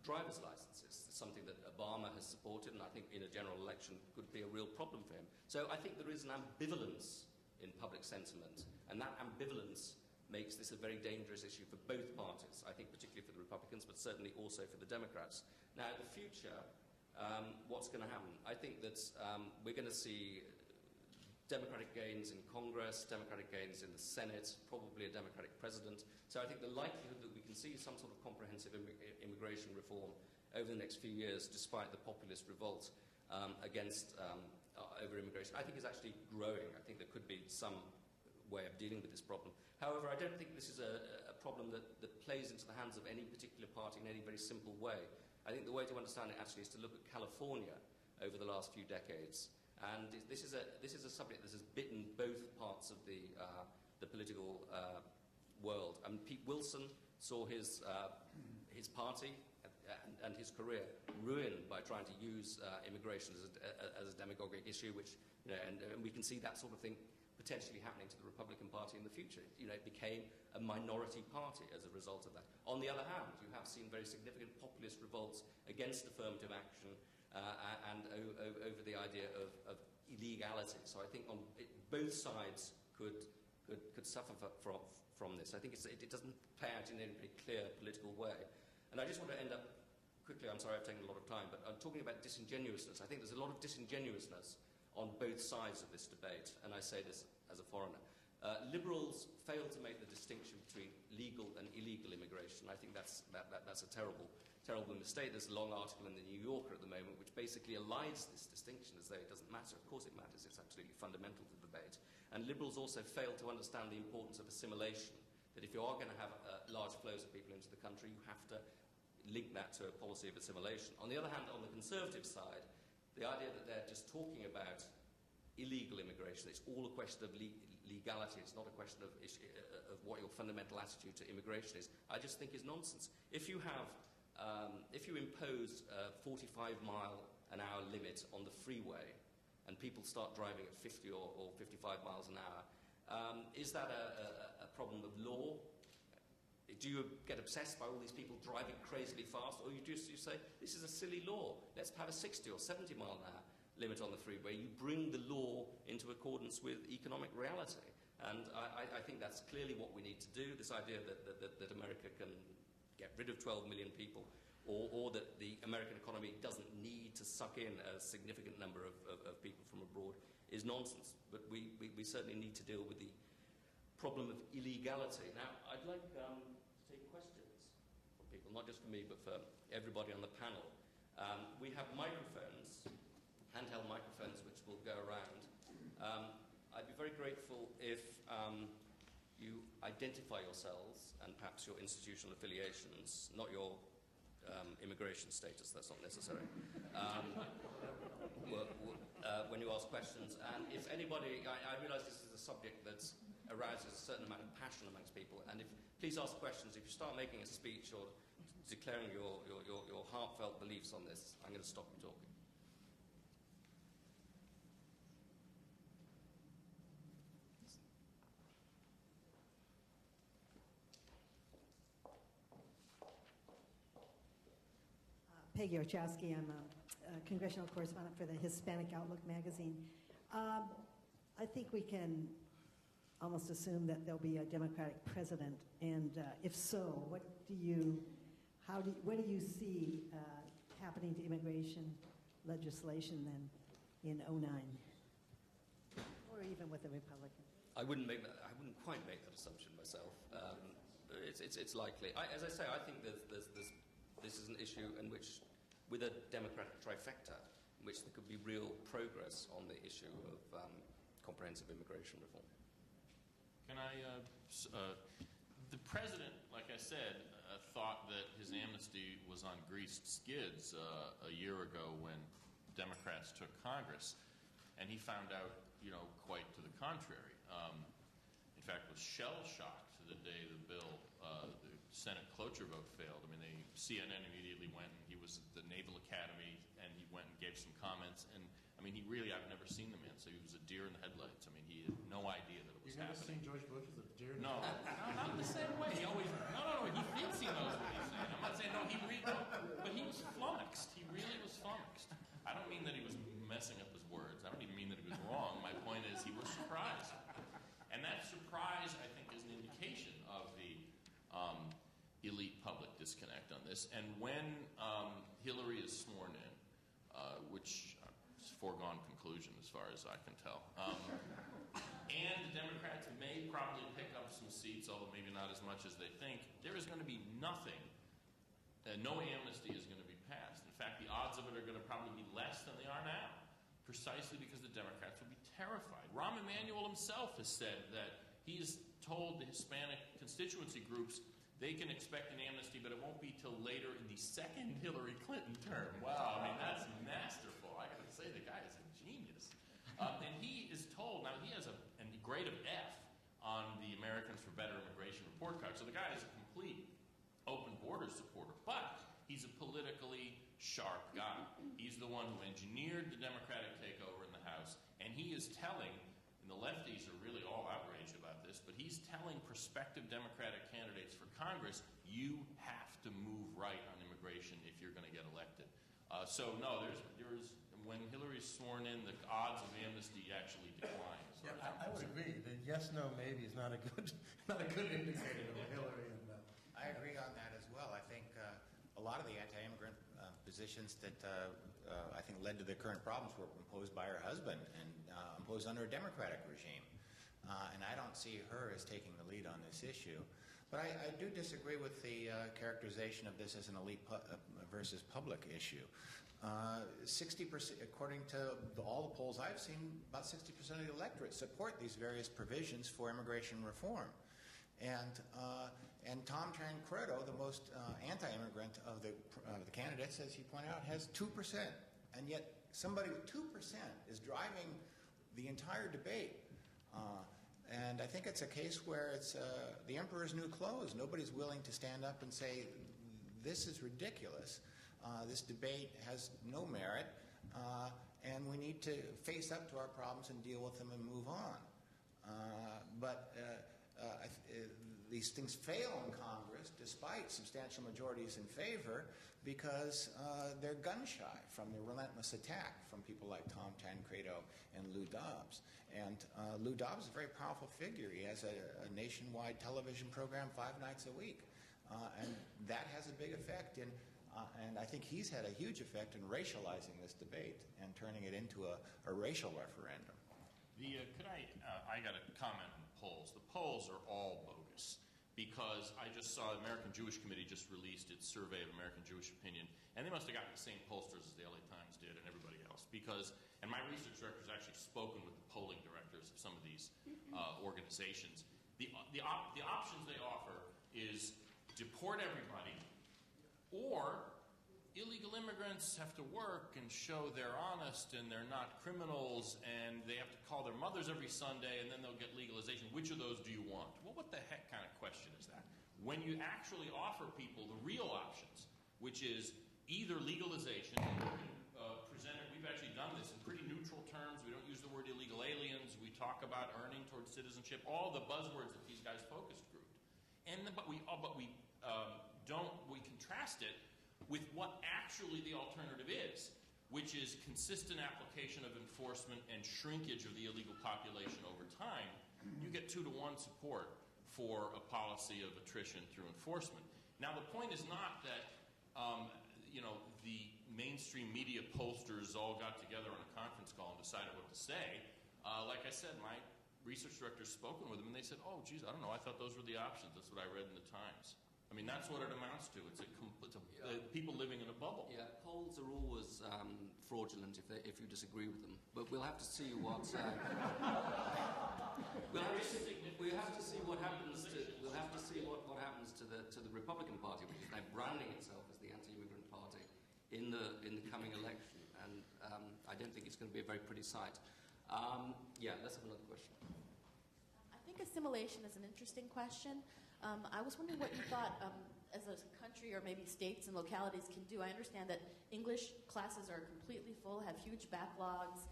driver's licenses. It's something that Obama has supported, and I think in a general election could be a real problem for him. So I think there is an ambivalence in public sentiment, and that ambivalence makes this a very dangerous issue for both parties, I think particularly for the Republicans, but certainly also for the Democrats. Now, in the future, what's going to happen? I think that we're going to see Democratic gains in Congress, Democratic gains in the Senate, probably a Democratic president. So I think the likelihood that we can see some sort of comprehensive immigration reform over the next few years, despite the populist revolt against over immigration, I think is actually growing. I think there could be some way of dealing with this problem. However, I don't think this is a problem that plays into the hands of any particular party in any very simple way. I think the way to understand it actually is to look at California over the last few decades. And this is a subject that has bitten both parts of the political world. I mean, Pete Wilson saw his party and his career ruined by trying to use immigration as a demagogic issue, which and we can see that sort of thing potentially happening to the Republican Party in the future. It became a minority party as a result of that. On the other hand, you have seen very significant populist revolts against affirmative action and over the idea of illegality. So I think both sides could suffer from this. I think it doesn't play out in any very clear political way. And I just want to end up quickly, I'm sorry I've taken a lot of time, but I'm talking about disingenuousness. I think there's a lot of disingenuousness on both sides of this debate, and I say this as a foreigner. Liberals fail to make the distinction between legal and illegal immigration. I think that's a terrible mistake. There's a long article in the New Yorker at the moment which basically elides this distinction as though it doesn't matter. Of course it matters. It's absolutely fundamental to the debate. And liberals also fail to understand the importance of assimilation, that if you are going to have large flows of people into the country, you have to link that to a policy of assimilation. On the other hand, on the Conservative side, the idea that they're just talking about illegal immigration, it's all a question of legality, it's not a question of what your fundamental attitude to immigration is, I just think is nonsense. If you impose a 45-mile-an-hour limit on the freeway and people start driving at 50 or 55 miles an hour, is that a problem of law? Do you get obsessed by all these people driving crazily fast, or you say, this is a silly law, let's have a 60 or 70 mile an hour limit on the freeway? You bring the law into accordance with economic reality. And I think that's clearly what we need to do, this idea that America can get rid of 12 million people, or that the American economy doesn't need to suck in a significant number of people from abroad is nonsense. But we certainly need to deal with the problem of illegality. Now, I'd like to take questions from people, not just for me, but for everybody on the panel. We have microphones, handheld microphones, which will go around. I'd be very grateful if you identify yourselves and perhaps your institutional affiliations, not your immigration status, that's not necessary, when you ask questions. And if anybody, I realise this is a subject that arouses a certain amount of passion amongst people, and please ask questions. If you start making a speech or declaring your heartfelt beliefs on this, I'm going to stop you talking. Peggy Orchowski. I'm a congressional correspondent for the Hispanic Outlook magazine. I think we can almost assume that there'll be a Democratic president, and if so, what do you see happening to immigration legislation then in '09, or even with a Republican? I wouldn't quite make that assumption myself. It's likely. As I say, I think this is an issue in which, with a Democratic trifecta, in which there could be real progress on the issue of comprehensive immigration reform. Can I, the president, like I said, thought that his amnesty was on greased skids a year ago when Democrats took Congress, and he found out, quite to the contrary. In fact, was shell-shocked the day the bill, the Senate cloture vote failed. I mean, CNN immediately went, and he was at the Naval Academy, and he went and gave some comments, and I mean, I've never seen the man, so he was a deer in the headlights. I mean, he had no idea that it was happening. You've never seen George Bush as a deer in the headlights? No, not in the same way. He always, no, he thinks he knows what he's saying. I'm not saying, but he was flummoxed. He really was flummoxed. I don't mean that he was messing up his words. I don't even mean that he was wrong. My point is he was surprised. And that surprise, I think, is an indication of the elite public disconnect on this. And when Hillary is sworn in, which is a foregone conclusion as far as I can tell, and the Democrats may probably pick up some seats, although maybe not as much as they think, there is going to be nothing, no amnesty is going to be passed. In fact, the odds of it are going to probably be less than they are now, precisely because the Democrats will be terrified. Rahm Emanuel himself has said that he has told the Hispanic constituency groups they can expect an amnesty, but it won't be till later in the second Hillary Clinton term. Wow, I mean, that's masterful. I got to say, the guy is a genius. And he is told, now he has a grade of F on the Americans for Better Immigration report card, so the guy is a complete open border supporter, but he's a politically sharp guy. He's the one who engineered the Democratic takeover in the House, and he is telling, and the lefties are really all outraged about this, but he's telling prospective Democratic candidates for Congress, you have to move right on immigration if you're going to get elected. So no, there's when Hillary's sworn in, the odds of amnesty actually decline. Yeah, I would agree. The yes, no, maybe is not a good indicator of Hillary. I agree on that as well. I think a lot of the anti-immigrant positions that I think led to the current problems were imposed by her husband and imposed under a Democratic regime. and I don't see her as taking the lead on this issue. But I do disagree with the characterization of this as an elite versus public issue. 60%, according to all the polls I've seen, about 60% of the electorate support these various provisions for immigration reform. And Tom Tancredo, the most anti-immigrant of the candidates, as you point out, has 2%. And yet somebody with 2% is driving the entire debate. And I think it's a case where it's the emperor's new clothes. Nobody's willing to stand up and say, this is ridiculous. This debate has no merit, and we need to face up to our problems and deal with them and move on. But these things fail in Congress, despite substantial majorities in favor, because they're gun-shy from the relentless attack from people like Tom Tancredo and Lou Dobbs. And Lou Dobbs is a very powerful figure. He has a nationwide television program 5 nights a week. And that has a big effect in, and I think he's had a huge effect in racializing this debate and turning it into a racial referendum. I got a comment on the polls. The polls are all bogus, because I just saw the American Jewish Committee just released its survey of American Jewish opinion, and they must have gotten the same pollsters as the LA Times did and everybody else, because, and my research director has actually spoken with the polling directors of some of these organizations. The options they offer is deport everybody, or illegal immigrants have to work and show they're honest and they're not criminals, and they have to call their mothers every Sunday, and then they'll get legalization. Which of those do you want? Well, what the heck kind of question is that? When you actually offer people the real options, which is either legalization, presented, we've actually done this in pretty neutral terms. We don't use the word illegal aliens. We talk about earning towards citizenship, all the buzzwords that these guys focus grouped. But we contrast it with what actually the alternative is, which is consistent application of enforcement and shrinkage of the illegal population over time. You get 2-to-1 support for a policy of attrition through enforcement. Now, the point is not that the mainstream media pollsters all got together on a conference call and decided what to say. Like I said, my research director's spoken with them, and they said, oh, geez, I don't know, I thought those were the options. That's what I read in the Times. I mean, that's what it amounts to. It's people living in a bubble. Yeah, polls are always fraudulent if you disagree with them. But we'll have to see what we'll have to see what happens to the Republican Party, which is now branding itself as the anti-immigrant party in the coming election. And I don't think it's going to be a very pretty sight. Yeah, let's have another question. I think assimilation is an interesting question. I was wondering what you thought as a country or maybe states and localities can do. I understand that English classes are completely full, have huge backlogs.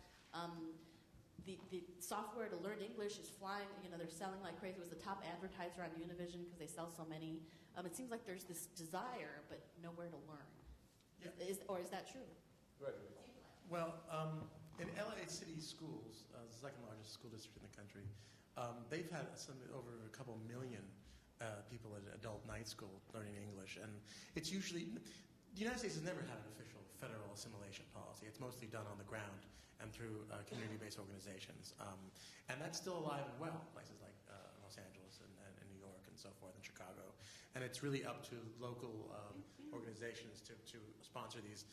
The software to learn English is flying. They're selling like crazy. It was the top advertiser on Univision because they sell so many. It seems like there's this desire but nowhere to learn. Yeah. Is that true? Gregory. Well, in LA City schools, the second largest school district in the country, they've had over a couple million people at adult night school learning English, and it's usually the United States has never had an official federal assimilation policy. It's mostly done on the ground and through community-based organizations, and that's still alive and well. Places like Los Angeles and New York and so forth, and Chicago, and it's really up to local organizations to sponsor these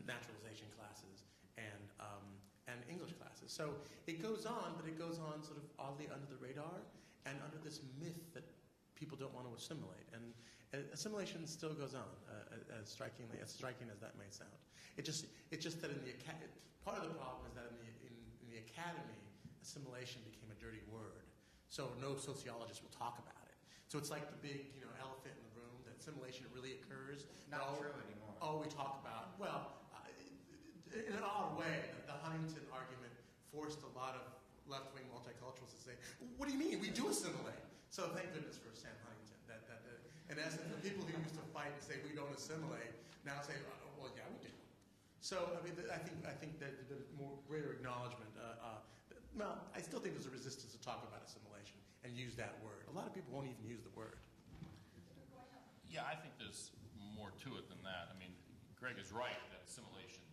naturalization classes and English classes. So it goes on, but it goes on sort of oddly under the radar and under this myth that people don't want to assimilate, and assimilation still goes on, as striking as that may sound. It's just that part of the problem is that in the academy, assimilation became a dirty word, so no sociologist will talk about it. So it's like the big elephant in the room that assimilation really occurs. Not true anymore. All we talk about, in an odd way, the Huntington argument forced a lot of left-wing multiculturalists to say, "What do you mean? We do assimilate." So thank goodness for Sam Huntington. That in essence, the people who used to fight and say we don't assimilate now say, well, yeah, we do. So I mean, I think that the more greater acknowledgement. I still think there's a resistance to talk about assimilation and use that word. A lot of people won't even use the word. Yeah, I think there's more to it than that. I mean, Greg is right that assimilation,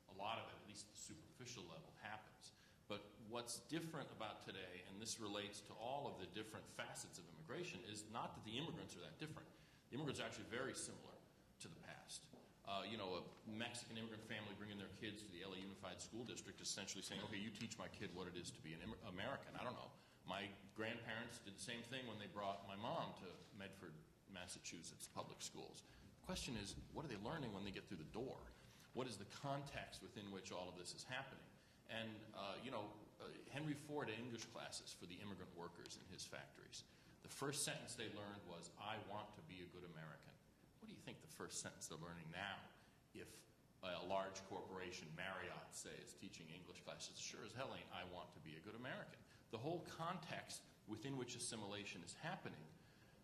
a lot of it, at least at the superficial level, happens. But what's different about today, and this relates to all of the different facets of immigration, is not that the immigrants are that different. The immigrants are actually very similar to the past. A Mexican immigrant family bringing their kids to the LA Unified School District, essentially saying, okay, you teach my kid what it is to be an American. I don't know. My grandparents did the same thing when they brought my mom to Medford, Massachusetts public schools. The question is, what are they learning when they get through the door? What is the context within which all of this is happening? And, Henry Ford had English classes for the immigrant workers in his factories. The first sentence they learned was, I want to be a good American. What do you think the first sentence they're learning now if a large corporation, Marriott, say, is teaching English classes? Sure as hell ain't, I want to be a good American. The whole context within which assimilation is happening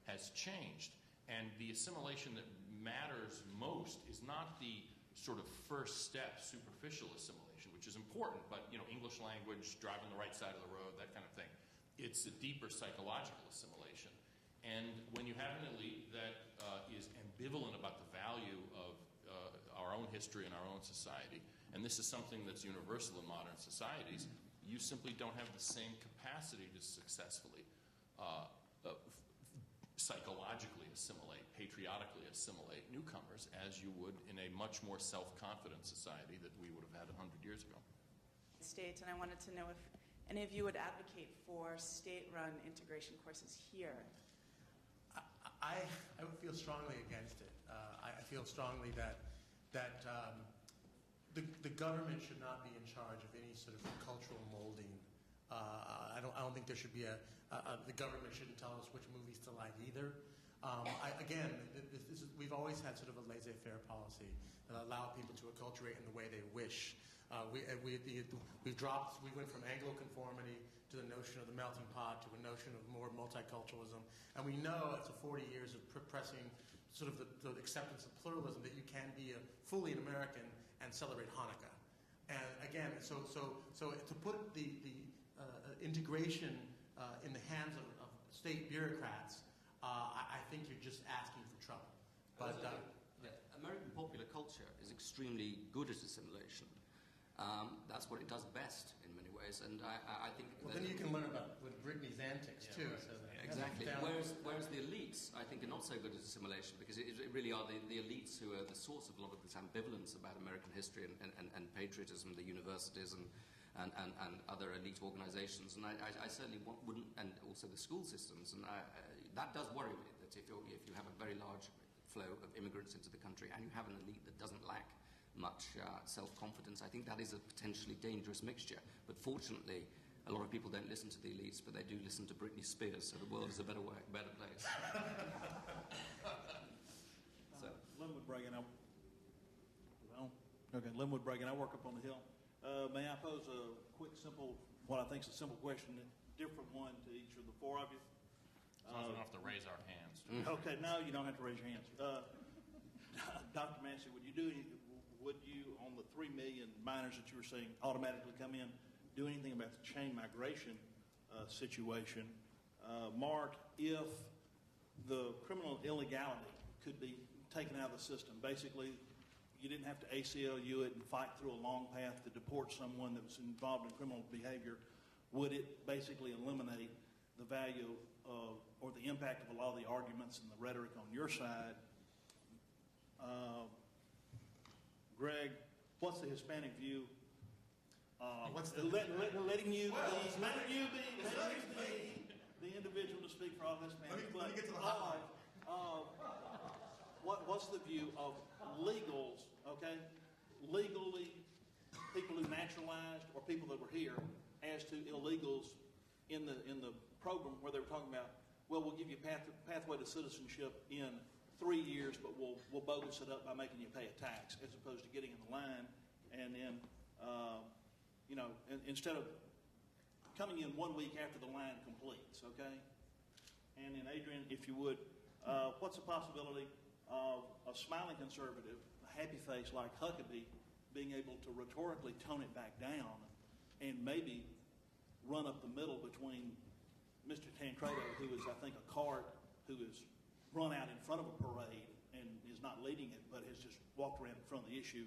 has changed. And the assimilation that matters most is not the sort of first step, superficial assimilation, which is important, but, English language, driving the right side of the road, that kind of thing. It's a deeper psychological assimilation. And when you have an elite that is ambivalent about the value of our own history and our own society, and this is something that's universal in modern societies, you simply don't have the same capacity to successfully psychologically assimilate, patriotically assimilate newcomers as you would in a much more self-confident society that we would have had 100 years ago. States, and I wanted to know if any of you would advocate for state-run integration courses here. I would feel strongly against it. I feel strongly that the government should not be in charge of any sort of cultural molding. I don't think there should be the government shouldn't tell us which movies to like either. We've always had sort of a laissez-faire policy that allowed people to acculturate in the way they wish. We went from Anglo-conformity to the notion of the melting pot to a notion of more multiculturalism. And we know after 40 years of pressing sort of the acceptance of pluralism that you can be fully an American and celebrate Hanukkah. And again, so to put the integration in the hands of state bureaucrats, I think you're just asking for trouble. But American popular culture is extremely good at assimilation. That's what it does best in many ways, and I think. Well, then you can learn about Britney's antics too. Right. So exactly. Whereas the elites, I think, are not so good at assimilation because it really are the elites who are the source of a lot of this ambivalence about American history and patriotism, the universities and other elite organizations. And I certainly wouldn't, and also the school systems. And that does worry me, that if you have a very large flow of immigrants into the country and you have an elite that doesn't lack much self-confidence, I think that is a potentially dangerous mixture. But fortunately, a lot of people don't listen to the elites, but they do listen to Britney Spears, so the world is a better place. Linwood Bragan, Linwood Bragan, I work up on the Hill. May I pose a quick, simple, what I think is a simple question, a different one to each of the four of you? As long as we don't have to raise our hands. Okay, no, you don't have to raise your hands. Dr. Massey, would you, on the 3 million minors that you were saying automatically come in, do anything about the chain migration situation? Mark, if the criminal illegality could be taken out of the system, basically you didn't have to ACLU it and fight through a long path to deport someone that was involved in criminal behavior, would it basically eliminate the value of, or the impact of a lot of the arguments and the rhetoric on your side? Greg, what's the Hispanic view? Letting you be the individual to speak for all Hispanics. Let me get to the hotline. What's the view of legals? Okay, legally, people who naturalized or people that were here, as to illegals in the program where they were talking about, well, we'll give you a pathway to citizenship in 3 years, but we'll bogus it up by making you pay a tax, as opposed to getting in the line and then, instead of coming in 1 week after the line completes, okay? And then, Adrian, if you would, what's the possibility of a smiling conservative, a happy face like Huckabee, being able to rhetorically tone it back down and maybe run up the middle between Mr. Tancredo, who is, I think, a cart who is run out in front of a parade and is not leading it, but has just walked around in front of the issue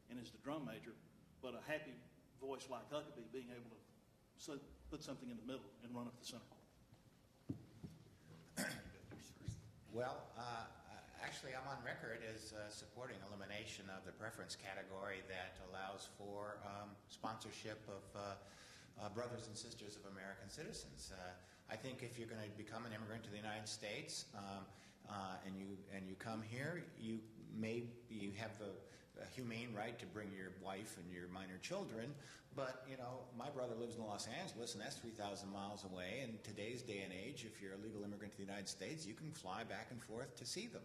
and is the drum major, but a happy voice like Huckabee being able to put something in the middle and run up the center? Well, actually, I'm on record as supporting elimination of the preference category that allows for sponsorship of brothers and sisters of American citizens. I think if you're going to become an immigrant to the United States and you come here, you have the humane right to bring your wife and your minor children. But, my brother lives in Los Angeles, and that's 3,000 miles away. In today's day and age, if you're a legal immigrant to the United States, you can fly back and forth to see them.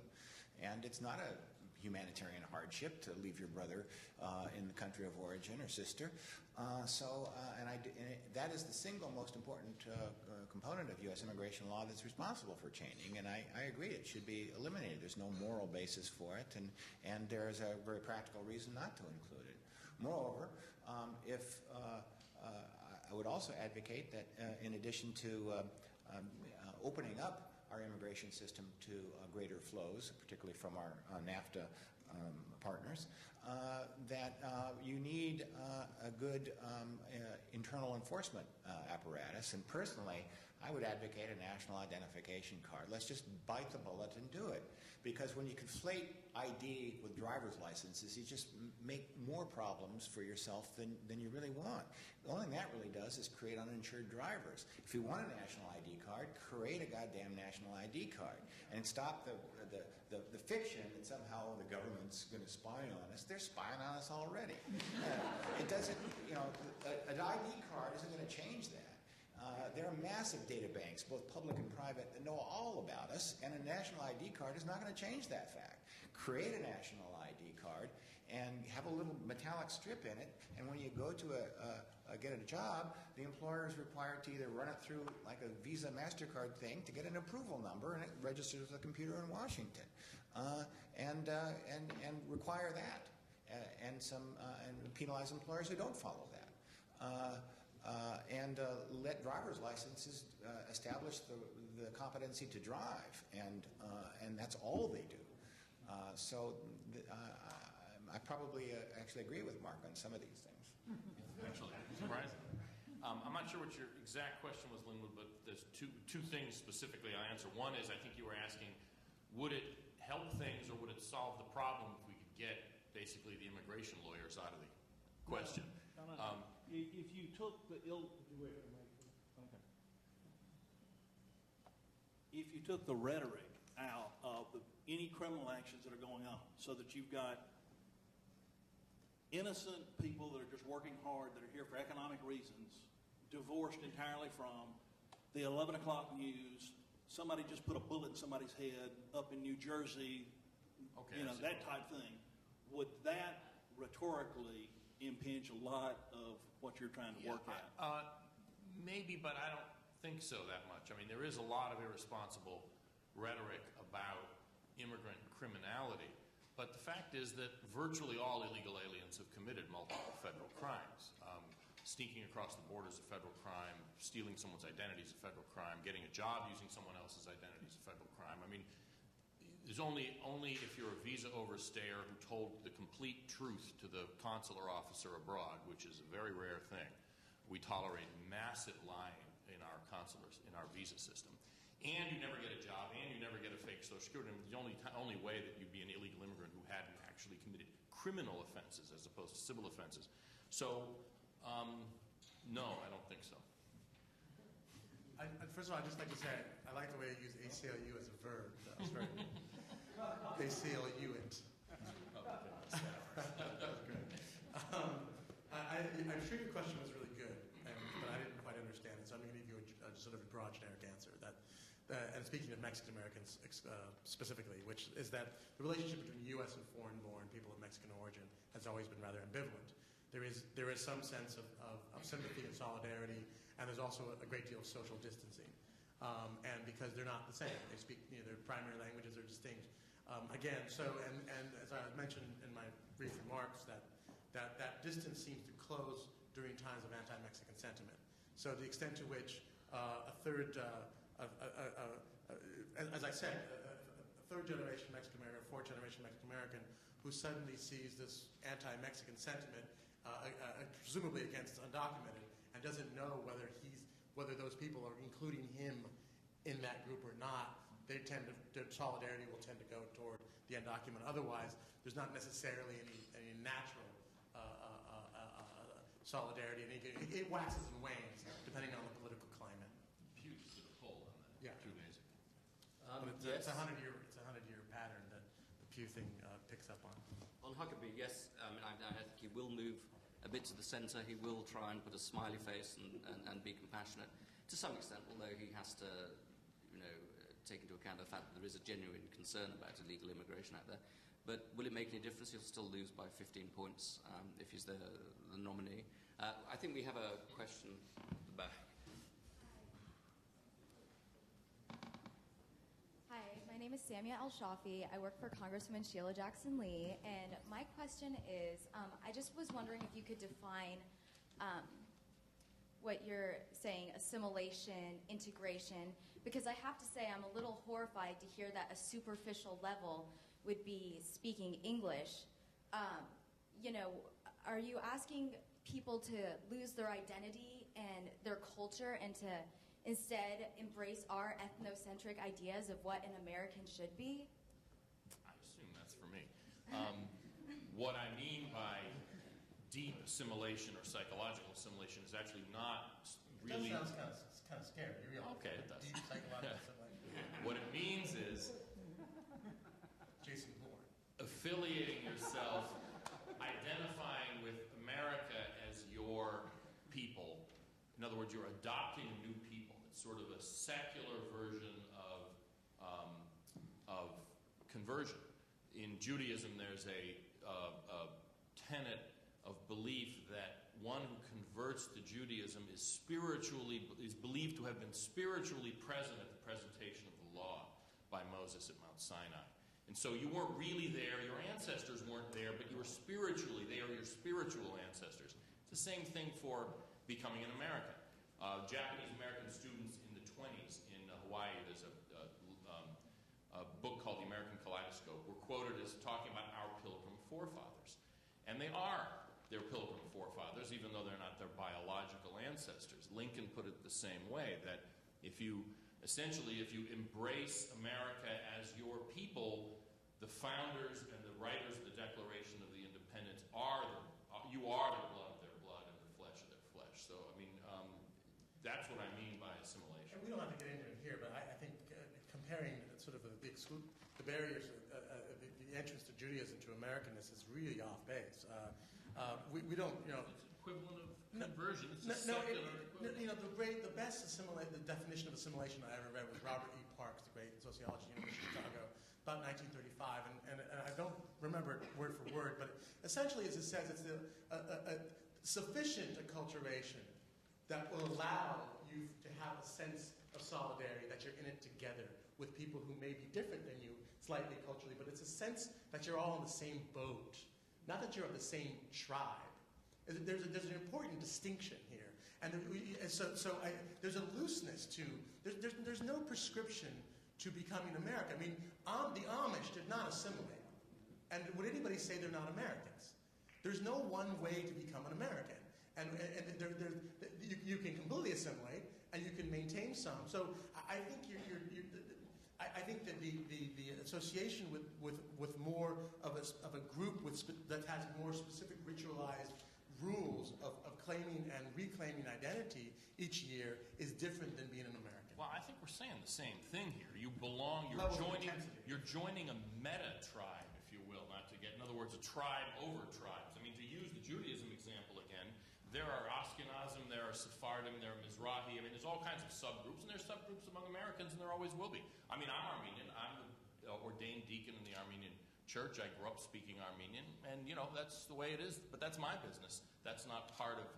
And it's not a humanitarian hardship to leave your brother in the country of origin or sister. That is the single most important component of U.S. immigration law that's responsible for changing. And I agree, it should be eliminated. There's no moral basis for it, and there is a very practical reason not to include it. Moreover, I would also advocate that in addition to opening up our immigration system to greater flows, particularly from our NAFTA partners, that you need a good internal enforcement apparatus. And personally, I would advocate a national identification card. Let's just bite the bullet and do it. Because when you conflate ID with driver's licenses, you just make more problems for yourself than you really want. The only thing that really does is create uninsured drivers. If you want a national ID card, create a goddamn national ID card. And stop the fiction that somehow the government's going to spy on us. They're spying on us already. It doesn't, an ID card isn't going to change that. There are massive data banks, both public and private, that know all about us, and a national ID card is not going to change that fact. Create a national ID card and have a little metallic strip in it, and when you go to get a job, the employer is required to either run it through like a Visa MasterCard thing to get an approval number, and it registers with a computer in Washington, and require that, and penalize employers who don't follow that. And let driver's licenses establish the competency to drive, and that's all they do. I probably actually agree with Mark on some of these things. Actually, surprising. I'm not sure what your exact question was, Linwood, but there's two things specifically I answer. One is I think you were asking, would it help things or would it solve the problem if we could get basically the immigration lawyers out of the question? No. If you took the if you took the rhetoric out of any criminal actions that are going on, so that you've got innocent people that are just working hard, that are here for economic reasons, divorced entirely from the 11 o'clock news, somebody just put a bullet in somebody's head up in New Jersey, that type thing, would that rhetorically impinge a lot of what you're trying to work at? Maybe, but I don't think so that much. I mean, there is a lot of irresponsible rhetoric about immigrant criminality, but the fact is that virtually all illegal aliens have committed multiple federal crimes. Sneaking across the border is a federal crime. Stealing someone's identity is a federal crime. Getting a job using someone else's identity is a federal crime. I mean, there's only if you're a visa overstayer who told the complete truth to the consular officer abroad, which is a very rare thing. We tolerate massive lying in our consulars, in our visa system. And you never get a job, and you never get a fake Social Security. The only way that you'd be an illegal immigrant who hadn't actually committed criminal offenses as opposed to civil offenses. So, no, I don't think so. First of all, I'd just like to say, I like the way you use ACLU as a verb. That was very ACLU it. That was great. I'm sure your question was really good, but I didn't quite understand it, so I'm going to give you a sort of a broad generic answer. And speaking of Mexican Americans specifically, which is that the relationship between U.S. and foreign-born people of Mexican origin has always been rather ambivalent. There is some sense of sympathy and solidarity, and there's also a great deal of social distancing. And because they're not the same, they speak, their primary languages are distinct. Again, and as I mentioned in my brief remarks, that distance seems to close during times of anti-Mexican sentiment. So the extent to which a third, as I said, a third-generation Mexican American, fourth-generation Mexican American, who suddenly sees this anti-Mexican sentiment, presumably against undocumented, and doesn't know whether those people are including him in that group or not, their solidarity will tend to go toward the undocumented. Otherwise, there's not necessarily any natural solidarity, and it waxes and wanes depending on the political climate. Pew did a poll on that 2 days ago. But it's a 100-year pattern that the Pew thing picks up on. On Huckabee, yes, I think he will move a bit to the centre. He will try and put a smiley face and be compassionate to some extent, although he has to, take into account the fact that there is a genuine concern about illegal immigration out there. But will it make any difference? He'll still lose by 15 points if he's the nominee. I think we have a question at the back. Hi, my name is Samia Al-Shafi. I work for Congresswoman Sheila Jackson Lee, and my question is, I just was wondering if you could define what you're saying, assimilation, integration, because I have to say I'm a little horrified to hear that a superficial level would be speaking English. Are you asking people to lose their identity and their culture and to instead embrace our ethnocentric ideas of what an American should be? I assume that's for me. What I mean by deep assimilation or psychological assimilation is actually not really... That sounds kind of scary. You realize okay, it does. Deep psychological assimilation. What it means is Jason Bourne. Affiliating yourself, identifying with America as your people. In other words, you're adopting a new people. It's sort of a secular version of conversion. In Judaism, there's a tenet of belief that one who converts to Judaism is believed to have been spiritually present at the presentation of the law by Moses at Mount Sinai. And so you weren't really there, your ancestors weren't there, but you were spiritually, they are your spiritual ancestors. It's the same thing for becoming an American. Japanese-American students in the 20s in Hawaii, there's a book called The American Kaleidoscope, were quoted as talking about our Pilgrim forefathers. And they are their Pilgrim forefathers, even though they're not their biological ancestors. Lincoln put it the same way, that if you embrace America as your people, the founders and the writers of the Declaration of the Independence you are their blood, and their flesh of their flesh. So, that's what I mean by assimilation. And we don't have to get into it here, but I think comparing sort of the barriers, the entrance to Judaism to Americanness is really off base. We don't, It's equivalent of conversion. It's a the best the definition of assimilation I ever read was Robert E. Parks, the great sociologist at the University of Chicago, about 1935, and I don't remember it word for word, but essentially, as it says, it's a sufficient acculturation that will allow you to have a sense of solidarity, that you're in it together with people who may be different than you, slightly culturally, but it's a sense that you're all in the same boat, not that you're of the same tribe. There's an important distinction here, and there's a looseness to. There's no prescription to becoming American. I mean, the Amish did not assimilate, and would anybody say they're not Americans? There's no one way to become an American, and you can completely assimilate, and you can maintain some. So I think I think that the association with more of a group that has more specific ritualized rules of claiming and reclaiming identity each year is different than being an American. Well, I think we're saying the same thing here. You're joining a meta-tribe, if you will, not to get, in other words, a tribe over tribes. I mean, to use the Judaism example again, there are Ashkenazim, there are Sephardim, there are Mizrahi. I mean, there's all kinds of subgroups, and there's subgroups among Americans, and there always will be. I mean, I'm Armenian. I'm the ordained deacon in the Armenian church. I grew up speaking Armenian, and, that's the way it is, but that's my business. That's not part of,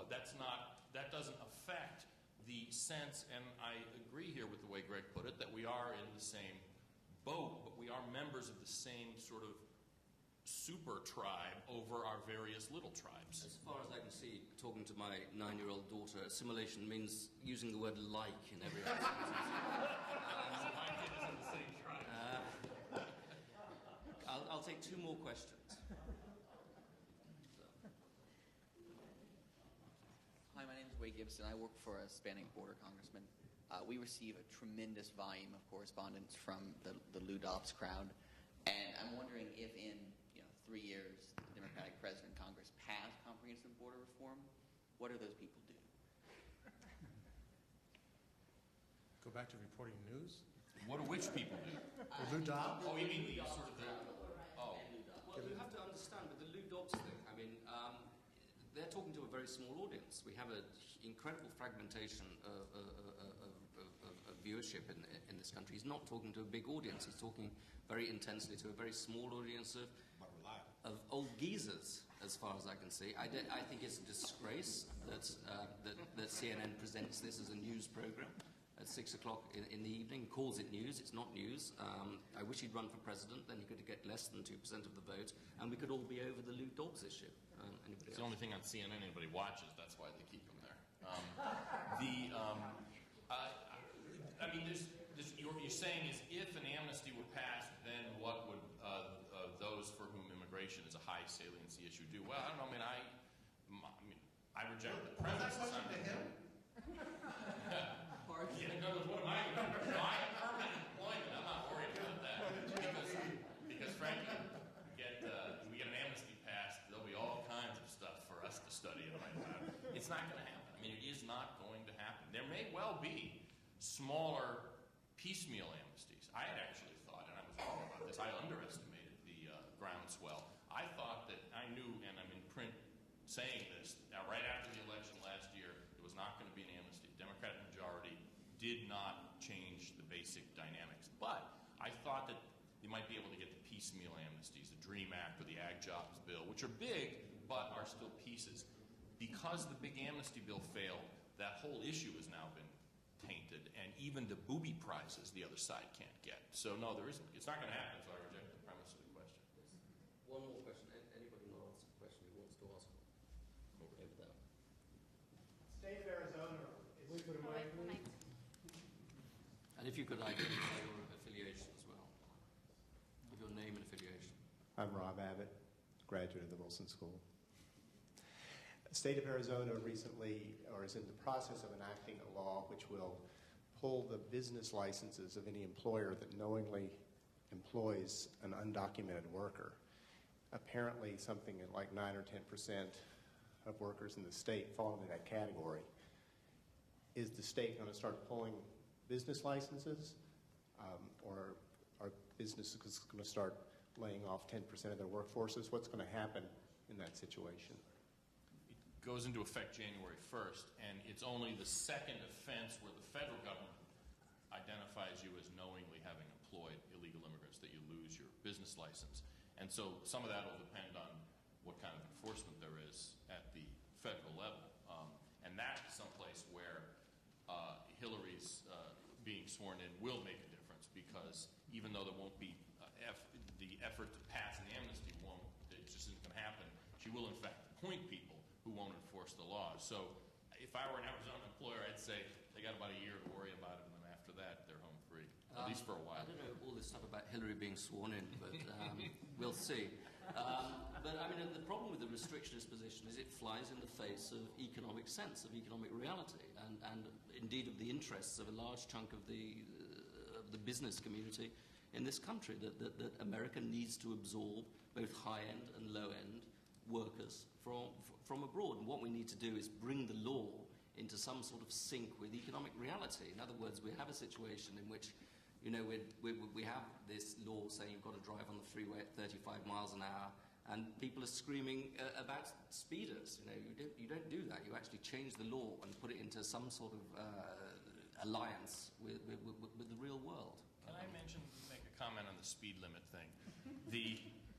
that doesn't affect the sense, and I agree here with the way Greg put it, that we are in the same boat, but we are members of the same sort of super tribe over our various little tribes. As far as I can see, talking to my 9-year-old daughter, assimilation means using the word like in every sentence. My kid is in the same tribe. I'll take 2 more questions. Wade Gibson. I work for a Hispanic border congressman. We receive a tremendous volume of correspondence from the Lou Dobbs crowd. And I'm wondering if in 3 years the Democratic president and Congress pass comprehensive border reform, what do those people do? Go back to reporting news? What do which people do? Lou Dobbs? Oh, you mean the sort of the... Oh. Well, you have to understand with the Lou Dobbs thing, I mean, they're talking to a very small audience. We have an incredible fragmentation of viewership in this country. He's not talking to a big audience. He's talking very intensely to a very small audience of old geezers, as far as I can see. I think it's a disgrace that CNN presents this as a news program at 6 o'clock in the evening, calls it news. It's not news. I wish he'd run for president, then he could get less than 2% of the vote, and we could all be over the Lou Dobbs issue. It's the only thing on CNN anybody watches. That's why they keep him there. I mean, you're saying is if an amnesty were passed, then what would those for whom immigration is a high saliency issue do? Well, I don't know. I reject the premise. Was that question to him? What am I going to do? No, I have permanent employment. I'm not worried about that. Because frankly, we get an amnesty passed, there'll be all kinds of stuff for us to study and write about. It's not going to happen. I mean, it is not going to happen. There may well be smaller piecemeal amnesties. I had actually thought, and I was wrong about this, I underestimated the groundswell. I thought that I knew, and I'm in print saying this, right after the election last year, there was not going to be an amnesty. The Democratic majority did not change the basic dynamics. But I thought that you might be able to get the piecemeal amnesties, the DREAM Act or the Ag Jobs Bill, which are big but are still pieces. Because the big amnesty bill failed, that whole issue has now been tainted, and even the booby prizes the other side can't get. So no, there isn't. It's not going to happen, so I reject the premise of the question. One more question. Anybody want to ask a question who wants to ask one? Over there. State of Arizona. We put a mic, please. And if you could identify your affiliation as well. With your name and affiliation. I'm Rob Abbott, graduate of the Wilson School. The state of Arizona recently, or is in the process of enacting a law which will pull the business licenses of any employer that knowingly employs an undocumented worker. Apparently something like 9 or 10% of workers in the state fall into that category. Is the state going to start pulling business licenses, or are businesses going to start laying off 10% of their workforces? What's going to happen in that situation? It goes into effect January 1st, and it's only the second offense where the federal government identifies you as knowingly having employed illegal immigrants that you lose your business license. And so some of that will depend on what kind of enforcement there is at the federal level. And that's someplace where Hillary's being sworn in will make a difference, because even though there won't be the effort to pass an amnesty it just isn't going to happen, she will in fact appoint people who won't enforce the law. So if I were an Arizona employer, I'd say they got about a year to worry about it, and then after that, they're home free, at least for a while. I don't know all this stuff about Hillary being sworn in, but we'll see. But I mean, the problem with the restrictionist position is it flies in the face of economic sense, of economic reality, and indeed of the interests of a large chunk of the business community in this country, that America needs to absorb both high-end and low-end workers from abroad. And what we need to do is bring the law into some sort of sync with economic reality. In other words, we have a situation in which, you know, we have this law saying you've got to drive on the freeway at 35 miles an hour, and people are screaming about speeders. You know, you don't do that. You actually change the law and put it into some sort of alliance with the real world. Can I make a comment on the speed limit thing?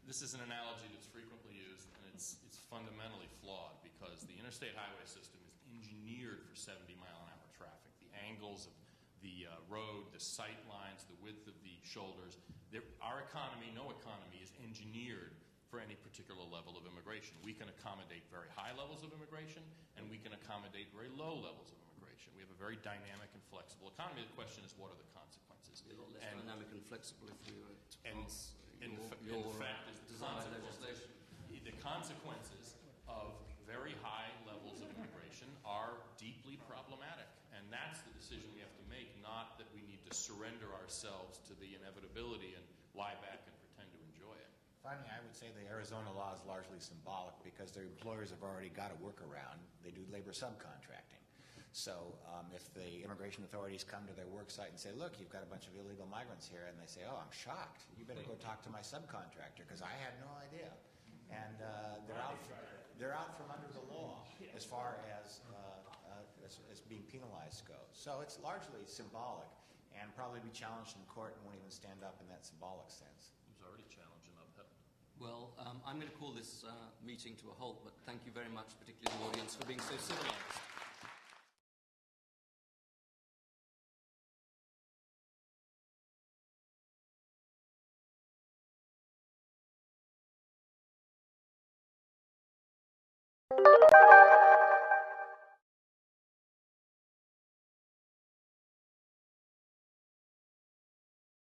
This is an analogy that's frequently used, and it's fundamentally flawed, because the interstate highway system is engineered for 70-mile-an-hour traffic. The angles of the road, the sight lines, the width of the shoulders. Our economy, no economy, is engineered for any particular level of immigration. We can accommodate very high levels of immigration, and we can accommodate very low levels of immigration. We have a very dynamic and flexible economy. The question is, what are the consequences? You're a lot less dynamic and flexible if you pass your fact is the legislation. consequences of very high levels of immigration are deep to surrender ourselves to the inevitability and lie back and pretend to enjoy it. Finally, I would say the Arizona law is largely symbolic because their employers have already got a workaround. They do labor subcontracting. So if the immigration authorities come to their work site and say, look, you've got a bunch of illegal migrants here, and they say, oh, I'm shocked. You better go talk to my subcontractor because I had no idea. And they're out from under the law as far as being penalized goes. So it's largely symbolic and probably be challenged in court and won't even stand up in that symbolic sense. It was already challenged and upheld. Well, I'm going to call this meeting to a halt, but thank you very much, particularly the audience, for being so civilized.